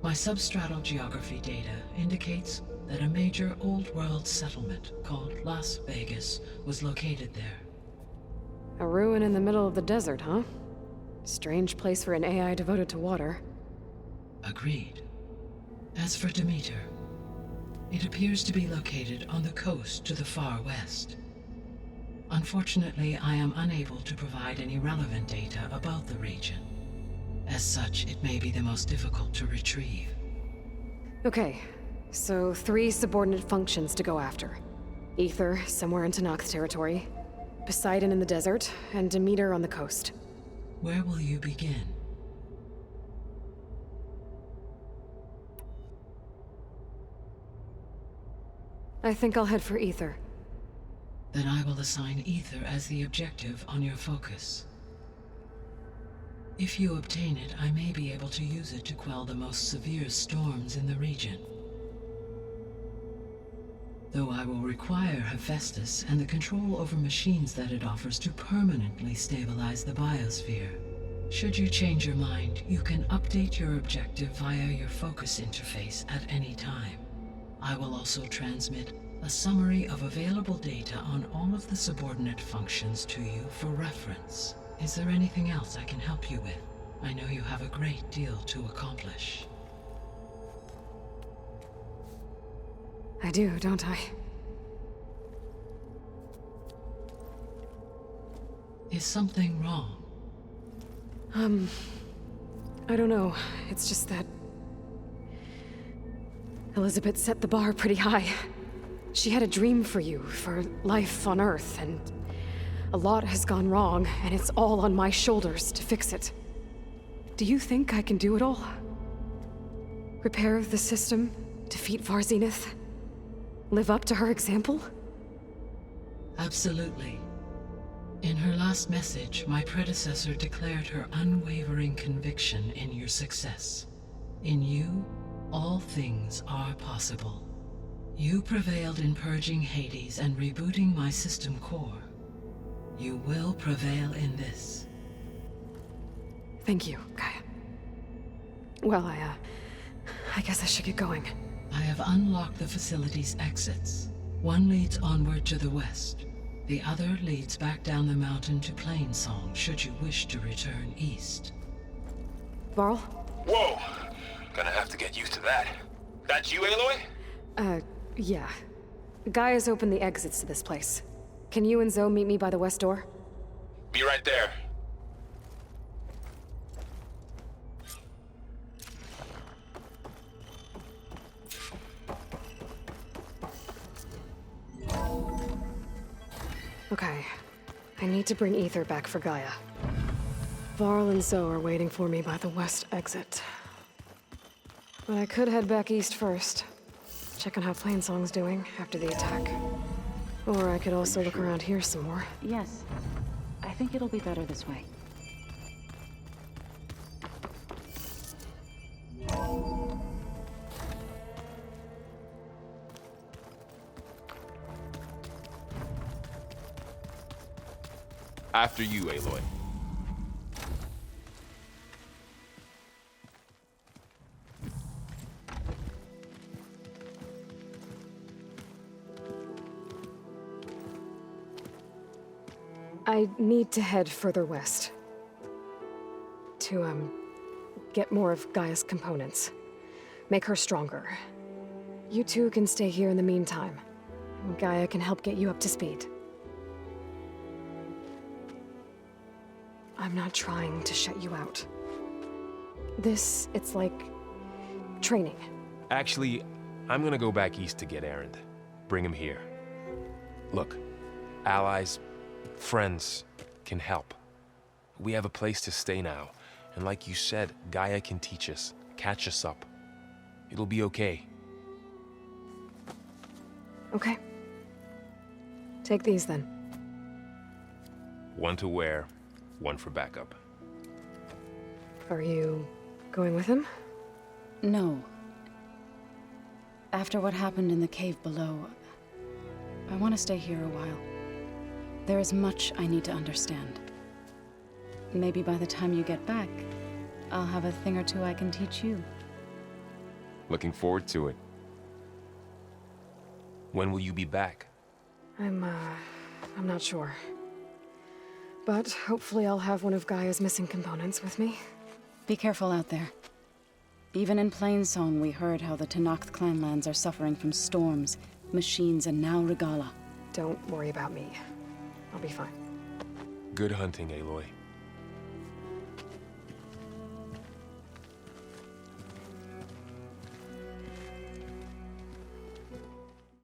My substratal geography data indicates that a major old-world settlement called Las Vegas was located there. A ruin in the middle of the desert, huh? Strange place for an AI devoted to water. Agreed. As for Demeter, it appears to be located on the coast to the far west. Unfortunately, I am unable to provide any relevant data about the region. As such, it may be the most difficult to retrieve. Okay, so 3 subordinate functions to go after. Ether, somewhere in Tanakh territory, Poseidon in the desert, and Demeter on the coast. Where will you begin? I think I'll head for Ether. Then I will assign Ether as the objective on your focus. If you obtain it, I may be able to use it to quell the most severe storms in the region. Though I will require Hephaestus and the control over machines that it offers to permanently stabilize the biosphere. Should you change your mind, you can update your objective via your focus interface at any time. I will also transmit a summary of available data on all of the subordinate functions to you for reference. Is there anything else I can help you with? I know you have a great deal to accomplish. I do, don't I? Is something wrong? I don't know. It's just that Elizabeth set the bar pretty high. She had a dream for you, for life on Earth, and a lot has gone wrong, and it's all on my shoulders to fix it. Do you think I can do it all? Repair the system, defeat Far Zenith, live up to her example? Absolutely. In her last message, my predecessor declared her unwavering conviction in your success. In you, all things are possible. You prevailed in purging Hades and rebooting my system core. You will prevail in this. Thank you, Gaia. Well, I guess I should get going. I have unlocked the facility's exits. One leads onward to the west. The other leads back down the mountain to Plainsong, should you wish to return east. Varl? Whoa! Gonna have to get used to that. That's you, Aloy? Yeah. Gaia's opened the exits to this place. Can you and Zoe meet me by the west door? Be right there. Okay. I need to bring Ether back for Gaia. Varl and Zoe are waiting for me by the west exit. But I could head back east first. Check on how Plainsong's doing after the attack. Or I could also look around here some more. Yes. I think it'll be better this way. After you, Aloy. I need to head further west. To, get more of Gaia's components. Make her stronger. You two can stay here in the meantime. Gaia can help get you up to speed. I'm not trying to shut you out. It's like training. Actually, I'm gonna go back east to get Erend. Bring him here. Look, allies, friends can help. We have a place to stay now, and like you said, Gaia can teach us, catch us up. It'll be okay. Okay. Take these then. One to wear, one for backup. Are you going with him? No. After what happened in the cave below, I want to stay here a while. There is much I need to understand. Maybe by the time you get back, I'll have a thing or two I can teach you. Looking forward to it. When will you be back? I'm not sure. But hopefully I'll have one of Gaia's missing components with me. Be careful out there. Even in Plainsong, we heard how the Tenakth clanlands are suffering from storms, machines, and now Regalla. Don't worry about me. I'll be fine. Good hunting, Aloy.